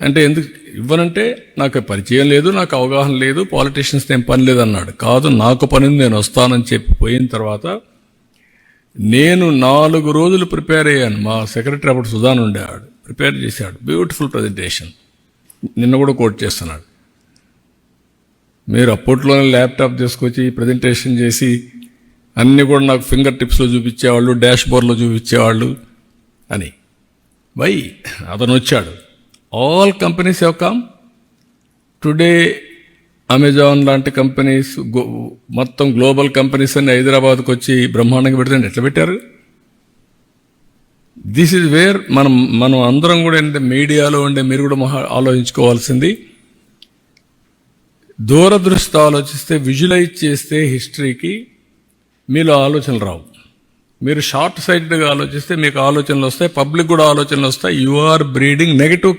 అంటే ఎందుకు ఇవ్వనంటే నాకు పరిచయం లేదు, నాకు అవగాహన లేదు, పాలిటీషియన్స్ ఏం పని లేదన్నాడు. కాదు, నాకు పని ఉంది, నేను వస్తానని చెప్పి పోయిన తర్వాత నేను 4 రోజులు ప్రిపేర్ అయ్యాను. మా సెక్రటరీ అప్పుడు సుధాన్ ఉండేవాడు, ప్రిపేర్ చేశాడు. Beautiful presentation. నిన్న కూడా కోట్ చేస్తున్నాడు. మీరు అప్పట్లోనే ల్యాప్టాప్ తీసుకొచ్చి ప్రజెంటేషన్ చేసి అన్నీ కూడా నాకు ఫింగర్ టిప్స్లో చూపించేవాళ్ళు, డాష్ బోర్డ్లో చూపించేవాళ్ళు అని. వై? అతను వచ్చాడు. All companies have come today. Amazon లాంటి కంపెనీస్, మొత్తం గ్లోబల్ కంపెనీస్ అన్ని హైదరాబాద్కి వచ్చి బ్రహ్మాండంగా పెడుతుంటే ఎట్లా పెట్టారు? దిస్ ఈజ్ వేర్ మనం అందరం కూడా ఏంటంటే మీడియాలో ఉండే మీరు కూడా ఆలోచించుకోవాల్సింది, దూరదృష్టి ఆలోచిస్తే, విజువలైజ్ చేస్తే హిస్టరీకి మీలో ఆలోచనలు రావు. మీరు షార్ట్ సైటెడ్గా ఆలోచిస్తే మీకు ఆలోచనలు వస్తాయి, పబ్లిక్ కూడా ఆలోచనలు వస్తాయి. యు ఆర్ బ్రీడింగ్ నెగటివ్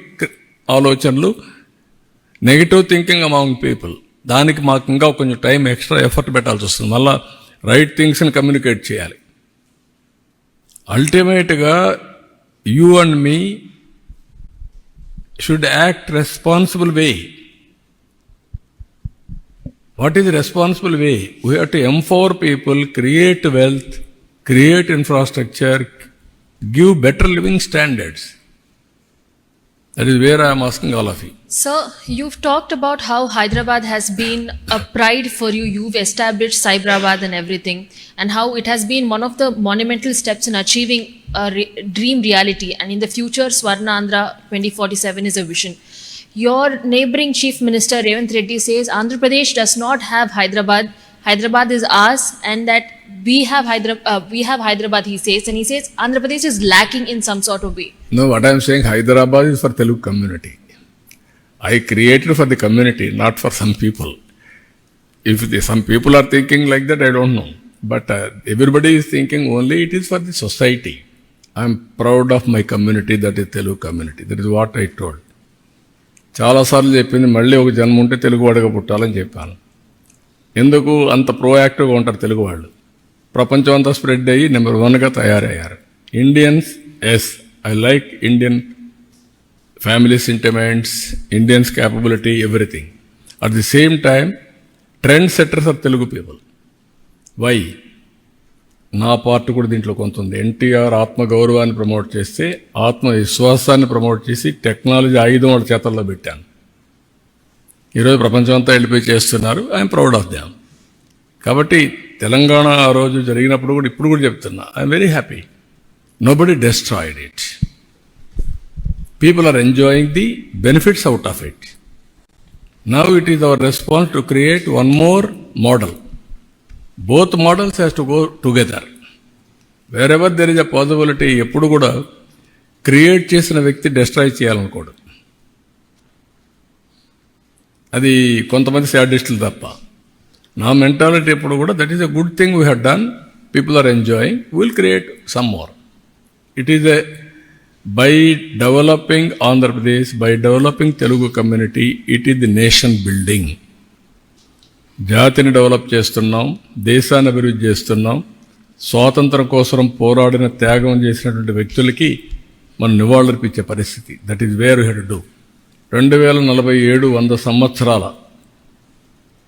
ఆలోచనలు, నెగటివ్ థింకింగ్ అమాంగ్ పీపుల్. దానికి మాకు ఇంకా కొంచెం టైం, ఎక్స్ట్రా ఎఫర్ట్ పెట్టాల్సి వస్తుంది. మళ్ళీ రైట్ థింగ్స్ని కమ్యూనికేట్ చేయాలి. అల్టిమేట్గా you and me should act responsible way. What is the responsible way? We have to empower people, create wealth, create infrastructure, give better living standards. That is where I am asking all of you. Sir, you've talked about how Hyderabad has been a pride for you. You've established Cyberabad and everything, and how it has been one of the monumental steps in achieving a dream reality. And in the future, Swarnandhra 2047 is a vision. Your neighboring Chief Minister Revanth Reddy says Andhra Pradesh does not have Hyderabad. Hyderabad is ours, and that we have Hyderabad, he says, and he says Andhra Pradesh is lacking in some sort of way. No, what I am saying, Hyderabad is for Telugu community. I created for the community, not for some people. If some people are thinking like that, I don't know. But everybody is thinking only it is for the society. I am proud of my community, that is Telugu community. That is what I told. చాలాసార్లు చెప్పింది, మళ్ళీ ఒక జన్మ ఉంటే తెలుగువాడిగా పుట్టాలని చెప్పాను. ఎందుకు అంత ప్రోయాక్టివ్గా ఉంటారు తెలుగు వాళ్ళు? ప్రపంచం అంతా స్ప్రెడ్ అయ్యి నెంబర్ 1గా తయారయ్యారు. Indians, yes, I like Indian family sentiments, Indians capability, everything. At the same time trend setters are Telugu people. Why? నా పార్ట్ కూడా దీంట్లో కొంత ఉంది. ఎన్టీఆర్ ఆత్మగౌరవాన్ని ప్రమోట్ చేస్తే ఆత్మవిశ్వాసాన్ని ప్రమోట్ చేసి టెక్నాలజీ ఆయుధం వాళ్ళ చేతల్లో పెట్టాను. ఈరోజు ప్రపంచం అంతా వెళ్ళిపోయి చేస్తున్నారు. I'm proud of them. కాబట్టి తెలంగాణ ఆ రోజు జరిగినప్పుడు కూడా ఇప్పుడు కూడా చెప్తున్నా, I'm very happy. Nobody destroyed it. People are enjoying the benefits out of it. Now it is our response to create one more model. Both models has to go together. Wherever there is a possibility, ఎప్పుడు కూడా create చేసిన వ్యక్తి destroy చేయాలనుకోడు. అది కొంతమంది శాడిస్టులు తప్ప. నా mentality ఎప్పుడు కూడా that is a good thing we have done, people are enjoying, will create some more. It is a by developing Andhra Pradesh, by developing Telugu community, it is the nation building. జాతిని develop చేస్తున్నాం, దేశాన్ని అభివృద్ధి చేస్తున్నాం. స్వాతంత్రం కోసం పోరాడిన, త్యాగం చేసినటువంటి వ్యక్తులకి మనం నివాళులర్పించే పరిస్థితి. That is where you have to do. 2047 100 సంవత్సరాల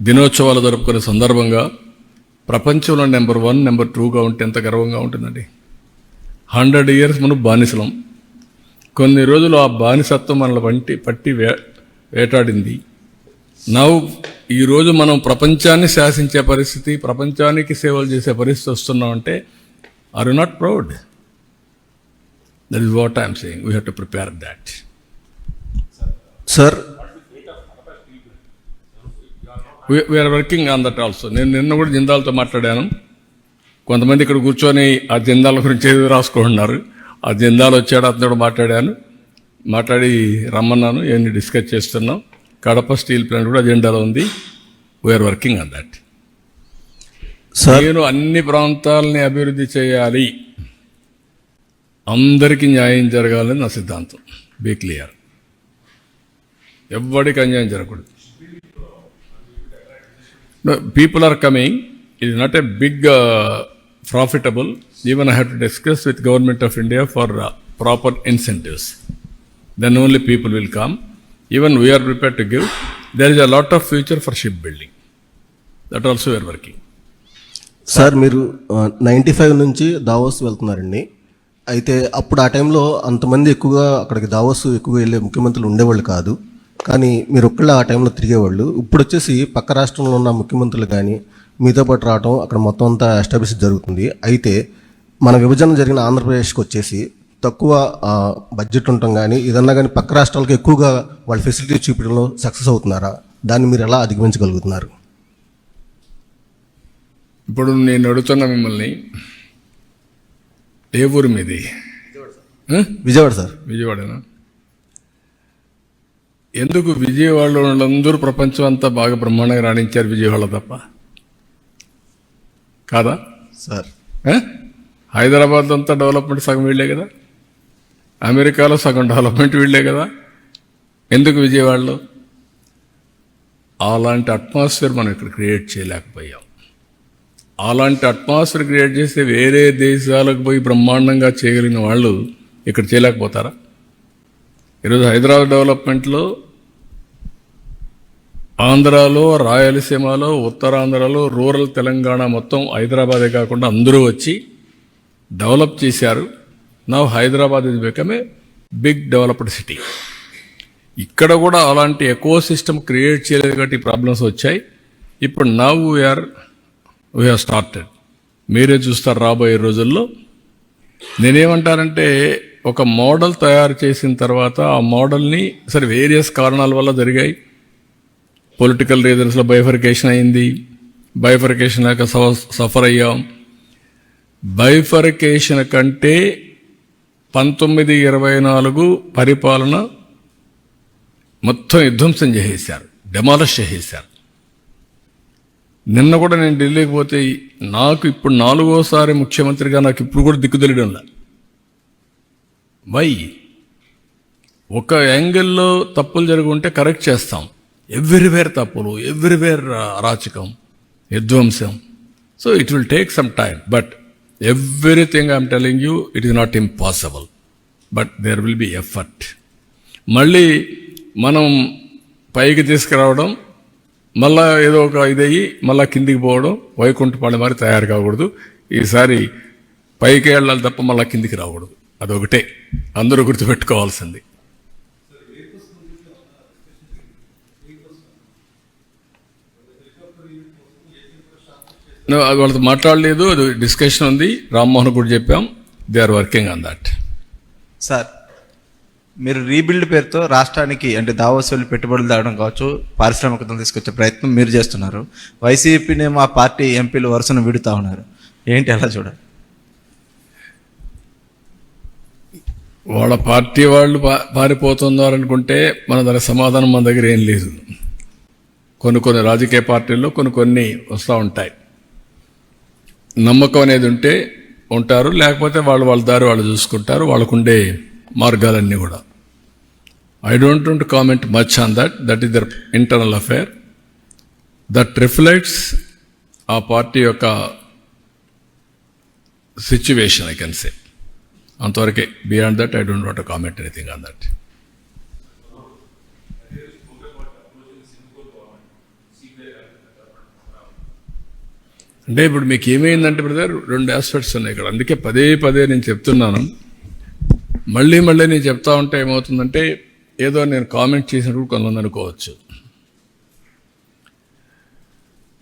దినోత్సవాలు జరుపుకునే సందర్భంగా ప్రపంచంలో నెంబర్ 1, నెంబర్ 2గా ఉంటే ఎంత గర్వంగా ఉంటుందండి. 100 years మనం బానిసలం. కొన్ని రోజులు ఆ బానిసత్వం మనల్ని పట్టి వేటాడింది. నౌ ఈరోజు మనం ప్రపంచాన్ని శాసించే పరిస్థితి, ప్రపంచానికి సేవలు చేసే పరిస్థితి వస్తున్నామంటే, are you not proud? That is what I'm saying. We have to prepare that. Sir, we are working on that also. నేను నిన్న కూడా జిందాల్తో మాట్లాడాను. కొంతమంది ఇక్కడ కూర్చొని ఆ జిందాల గురించి ఏదో రాసుకుంటున్నారు. ఆ జిందాల్ వచ్చాడు, అతను మాట్లాడి రమ్మన్నాను, ఇవన్నీ డిస్కస్ చేస్తున్నాం. కడప స్టీల్ ప్లాంట్ కూడా అజెండాలో ఉంది. We are working on that. నేను అన్ని ప్రాంతాలని అభివృద్ధి చేయాలి, అందరికీ న్యాయం జరగాలని నా సిద్ధాంతం. Be clear. ఎవ్వడికి అన్యాయం జరగకూడదు. People are coming. It is not a big profitable. Even I have to discuss with government of India for proper incentives. Then only people will come. Even we are prepared to give. There is a lot of future for shipbuilding. That also we are working. Sir, మీరు 95 నుంచి Davos వెళ్తున్నారండి. అయితే అప్పుడు ఆ టైంలో అంతమంది ఎక్కువగా అక్కడికి దావోస్ ఎక్కువగా వెళ్ళే ముఖ్యమంత్రులు ఉండేవాళ్ళు కాదు. కానీ మీరు ఒక్కళ్ళ ఆ టైంలో తిరిగేవాళ్ళు. ఇప్పుడు వచ్చేసి పక్క రాష్ట్రంలో ఉన్న ముఖ్యమంత్రులు కానీ, మీతో పాటు రావడం అక్కడ మొత్తం అంతా ఎస్టాబ్లిష్ జరుగుతుంది. అయితే మన విభజన జరిగిన ఆంధ్రప్రదేశ్కి వచ్చేసి తక్కువ బడ్జెట్ ఉండటం కానీ ఏదన్నా కానీ పక్క రాష్ట్రాలకు ఎక్కువగా వాళ్ళ ఫెసిలిటీ చూపించడంలో సక్సెస్ అవుతున్నారా? దాన్ని మీరు ఎలా అధిగమించగలుగుతున్నారు? ఇప్పుడు నేను అడుగుతున్నా మిమ్మల్ని, ఏ ఊరు మీది? విజయవాడ సార్. విజయవాడనా? ఎందుకు విజయవాడలో వాళ్ళందరూ ప్రపంచం అంతా బాగా బ్రహ్మాండంగా రాణించారు, విజయవాడ తప్ప కాదా సార్ హైదరాబాద్ అంతా డెవలప్మెంట్ సగం వీళ్ళే కదా, అమెరికాలో సగం డెవలప్మెంట్ వీళ్ళే కదా, ఎందుకు విజయవాడలో? అలాంటి అట్మాస్ఫియర్ మనం ఇక్కడ క్రియేట్ చేయలేకపోయాం. అలాంటి అట్మాస్ఫియర్ క్రియేట్ చేస్తే వేరే దేశాలకు పోయి బ్రహ్మాండంగా చేయగలిగిన వాళ్ళు ఇక్కడ చేయలేకపోతారా? ఈరోజు హైదరాబాద్ డెవలప్మెంట్లో ఆంధ్రాలో, రాయలసీమలో, ఉత్తరాంధ్రలో, రూరల్ తెలంగాణ మొత్తం హైదరాబాదే కాకుండా అందరూ వచ్చి డెవలప్ చేశారు. నౌ హైదరాబాద్ ఇది become a big developed city. ఇక్కడ కూడా అలాంటి ఎకో సిస్టమ్ క్రియేట్ చేయలేదు కాబట్టి ప్రాబ్లమ్స్ వచ్చాయి. ఇప్పుడు నవ్ వీ హ్యావ్ స్టార్టెడ్. మీరే చూస్తారు రాబోయే రోజుల్లో. నేనేమంటానంటే ఒక మోడల్ తయారు చేసిన తర్వాత ఆ మోడల్ని సరే వేరియస్ కారణాల వల్ల జరిగాయి. పొలిటికల్ రీజన్స్లో బైఫర్కేషన్ అయింది, బైఫర్కేషన్ లేక సఫర్ అయ్యాం. బైఫర్కేషన్ కంటే 1924 పరిపాలన మొత్తం విధ్వంసం చేసేశారు, డెమాలిష్ చేసేశారు. నిన్న కూడా నేను ఢిల్లీకి పోతే నాకు ఇప్పుడు 4వ ముఖ్యమంత్రిగా నాకు ఇప్పుడు కూడా దిక్కు తెలియడంలా. వై? ఒక యాంగిల్లో తప్పులు జరిగి ఉంటే కరెక్ట్ చేస్తాం. ఎవ్రీవేర్ తప్పులు, ఎవ్రీవేర్ అరాచకం, విధ్వంసం. So it will take some time, but everything I'm telling you it is not impossible, but there will be effort. మళ్ళీ మనం పైకి తీసుకురావడం, మళ్ళా ఏదో ఒక ఇదయ్యి మళ్ళా కిందికి పోవడం, వైకుంఠపాళెం మరి తయారు కాకూడదు. ఈసారి పైకి వెళ్ళాలి తప్ప మళ్ళా కిందికి రాకూడదు. అదొకటే అందరూ గుర్తుపెట్టుకోవాల్సింది. అది వాళ్ళతో మాట్లాడలేదు, అది డిస్కషన్ ఉంది. రామ్మోహన్ కూడా చెప్పాం, they are working on that. Sir, మీరు రీబిల్డ్ పేరుతో రాష్ట్రానికి అంటే దావోస్ వెళ్ళి పెట్టుబడులు తేవడం కావచ్చు, పారిశ్రామికతను తీసుకొచ్చే ప్రయత్నం మీరు చేస్తున్నారు. వైసీపీని మా పార్టీ ఎంపీలు వరుసను విడుతూ ఉన్నారు. ఏంటి ఎలా చూడాలి? వాళ్ళ పార్టీ వాళ్ళు పారిపోతున్నారనుకుంటే మన దాని సమాధానం మన దగ్గర ఏం లేదు. కొన్ని రాజకీయ పార్టీల్లో కొన్ని వస్తూ ఉంటాయి. నమ్మకం అనేది ఉంటే ఉంటారు, లేకపోతే వాళ్ళ దారి వాళ్ళు చూసుకుంటారు. వాళ్ళకుండే మార్గాలన్నీ కూడా. I don't want to comment much on that is there internal affair. That reflects ఆ పార్టీ యొక్క సిచ్యువేషన్, ఐ కెన్ సే. అంతవరకే. Beyond that I don't want to comment anything on that. అంటే ఇప్పుడు మీకు ఏమైందంటే బ్రదర్, 2 ఆస్పెక్ట్స్ ఉన్నాయి ఇక్కడ. అందుకే పదే నేను చెప్తున్నాను. మళ్ళీ నేను చెప్తా ఉంటే ఏమవుతుందంటే ఏదో నేను కామెంట్ చేసినప్పుడు కొంతమంది అనుకోవచ్చు.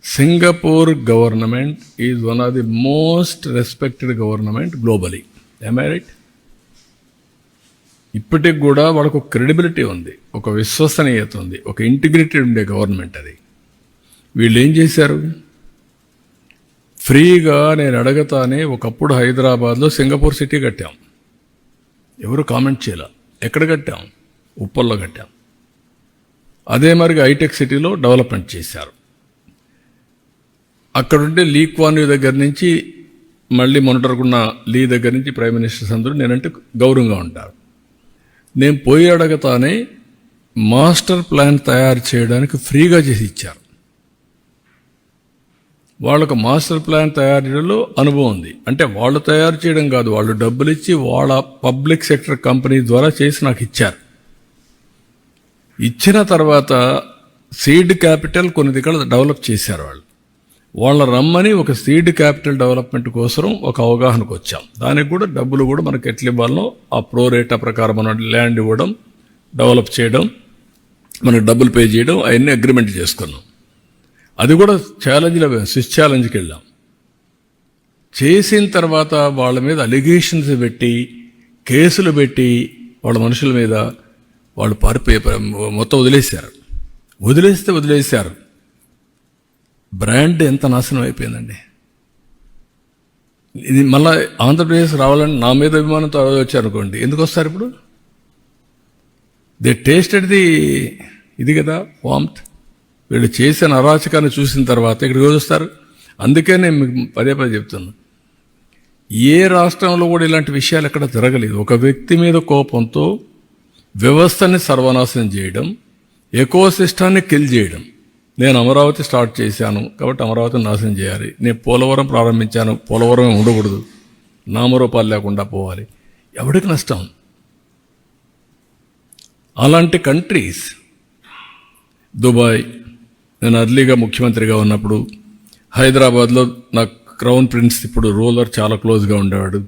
Singapore government is one of the most respected government globally. am I right? ఇప్పటికి కూడా వాళ్ళకు ఒక క్రెడిబిలిటీ ఉంది, ఒక విశ్వసనీయత ఉంది, ఒక ఇంటిగ్రిటీ ఉండే గవర్నమెంట్ అది. వీళ్ళు ఏం చేశారు? ఫ్రీగా నేను అడగతానే ఒకప్పుడు హైదరాబాద్లో సింగపూర్ సిటీ కట్టాం. ఎవరు కామెంట్ చేయాల. ఎక్కడ కట్టాం? ఉప్పల్లో కట్టాం. అదే మరిగా హైటెక్ సిటీలో డెవలప్మెంట్ చేశారు. అక్కడుండే లీ క్వాన్ యూ దగ్గర నుంచి మళ్ళీ మొన్నటరుకున్న లీ దగ్గర నుంచి ప్రైమ్ మినిస్టర్స్ అందరూ నేనంటే గౌరవంగా ఉంటారు. నేను పోయి అడగతానే మాస్టర్ ప్లాన్ తయారు చేయడానికి ఫ్రీగా చేసి ఇచ్చారు. వాళ్ళకు మాస్టర్ ప్లాన్ తయారు చేయడంలో అనుభవం ఉంది. అంటే వాళ్ళు తయారు చేయడం కాదు, వాళ్ళు డబ్బులు ఇచ్చి వాళ్ళ పబ్లిక్ సెక్టర్ కంపెనీ ద్వారా చేసి నాకు ఇచ్చారు. ఇచ్చిన తర్వాత సీడ్ క్యాపిటల్ కొన్ని దగ్గర డెవలప్ చేశారు వాళ్ళు. వాళ్ళ రమ్మని ఒక సీడ్ క్యాపిటల్ డెవలప్మెంట్ కోసం ఒక అవగాహనకు వచ్చాం. దానికి కూడా డబ్బులు కూడా మనకు ఎట్లా ఇవ్వాలనో ఆ ప్రోరేటా ప్రకారం మనం ల్యాండ్ ఇవ్వడం, డెవలప్ చేయడం, మనకు డబ్బులు పే చేయడం, అవన్నీ అగ్రిమెంట్ చేసుకున్నాం. అది కూడా ఛాలెంజ్లో స్విచ్ ఛాలెంజ్కి వెళ్ళాం. చేసిన తర్వాత వాళ్ళ మీద అలిగేషన్స్ పెట్టి కేసులు పెట్టి వాళ్ళ మనుషుల మీద వాళ్ళు పారిపోయి మొత్తం వదిలేశారు. బ్రాండ్ ఎంత నాశనం అయిపోయిందండి. ఇది మళ్ళీ ఆంధ్రప్రదేశ్ రావాలని నా మీద అభిమానంతో వచ్చారనుకోండి, ఎందుకు వస్తారు ఇప్పుడు? దే టేస్టెడ్ ఇది కదా వామ్త్. వీళ్ళు చేసిన అరాచకాన్ని చూసిన తర్వాత ఇక్కడికి వస్తారు. అందుకే నేను మీకు పదే చెప్తున్నా, ఏ రాష్ట్రంలో కూడా ఇలాంటి విషయాలు ఎక్కడ జరగలేదు. ఒక వ్యక్తి మీద కోపంతో వ్యవస్థని సర్వనాశనం చేయడం, ఎకోసిస్టాన్ని కిల్ చేయడం. నేను అమరావతి స్టార్ట్ చేశాను కాబట్టి అమరావతిని నాశనం చేయాలి. నేను పోలవరం ప్రారంభించాను, పోలవరం ఉండకూడదు, నామరూపాలు లేకుండా పోవాలి. ఎవరికి నష్టం? అలాంటి కంట్రీస్, దుబాయ్, నేను అర్లీగా ముఖ్యమంత్రిగా ఉన్నప్పుడు హైదరాబాద్లో నాకు క్రౌన్ ప్రిన్స్ ఇప్పుడు రూలర్ చాలా క్లోజ్గా ఉండేవాడు.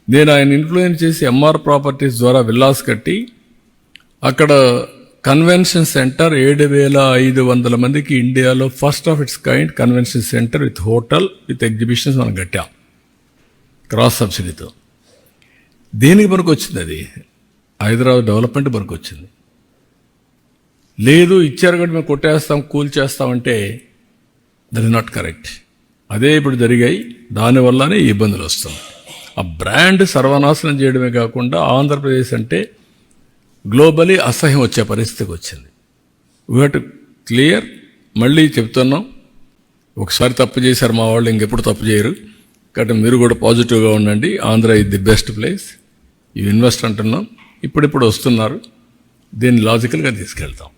నేను ఆయన ఇన్ఫ్లుయెన్స్ చేసి ఎంఆర్ ప్రాపర్టీస్ ద్వారా విల్లాస్ కట్టి అక్కడ కన్వెన్షన్ సెంటర్ 7,500 మందికి ఇండియాలో first of it's kind convention centre with hotel with exhibitions మనం కట్టాం క్రాస్ సబ్సిడీతో. దేనికి పనికి వచ్చింది? అది హైదరాబాద్ డెవలప్మెంట్ పనికి వచ్చింది. లేదు ఇచ్చారు కాబట్టి మేము కొట్టేస్తాం, కూల్ చేస్తామంటే దట్ ఇస్ నాట్ కరెక్ట్. అదే ఇప్పుడు జరిగాయి. దానివల్లనే ఈ ఇబ్బందులు వస్తున్నాయి. ఆ బ్రాండ్ సర్వనాశనం చేయడమే కాకుండా ఆంధ్రప్రదేశ్ అంటే గ్లోబలీ అసహ్యం వచ్చే పరిస్థితికి వచ్చింది. We have to clear. మళ్ళీ చెప్తున్నాం, ఒకసారి తప్పు చేశారు మా వాళ్ళు, ఇంకెప్పుడు తప్పు చేయరు. కాబట్టి మీరు కూడా పాజిటివ్గా ఉండండి. Andhra is the best place. You invest అంటున్నాం, ఇప్పుడిప్పుడు వస్తున్నారు. దీన్ని లాజికల్గా తీసుకెళ్తాం.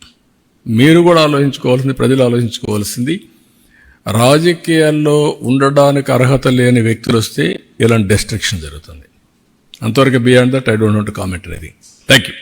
మీరు కూడా ఆలోచించుకోవాల్సింది, ప్రజలు ఆలోచించుకోవాల్సింది, రాజకీయాల్లో ఉండడానికి అర్హత లేని వ్యక్తులు వస్తే ఇలాంటి డెస్ట్రక్షన్ జరుగుతుంది. అంతవరకు beyond that I don't want to comment anything. Thank you.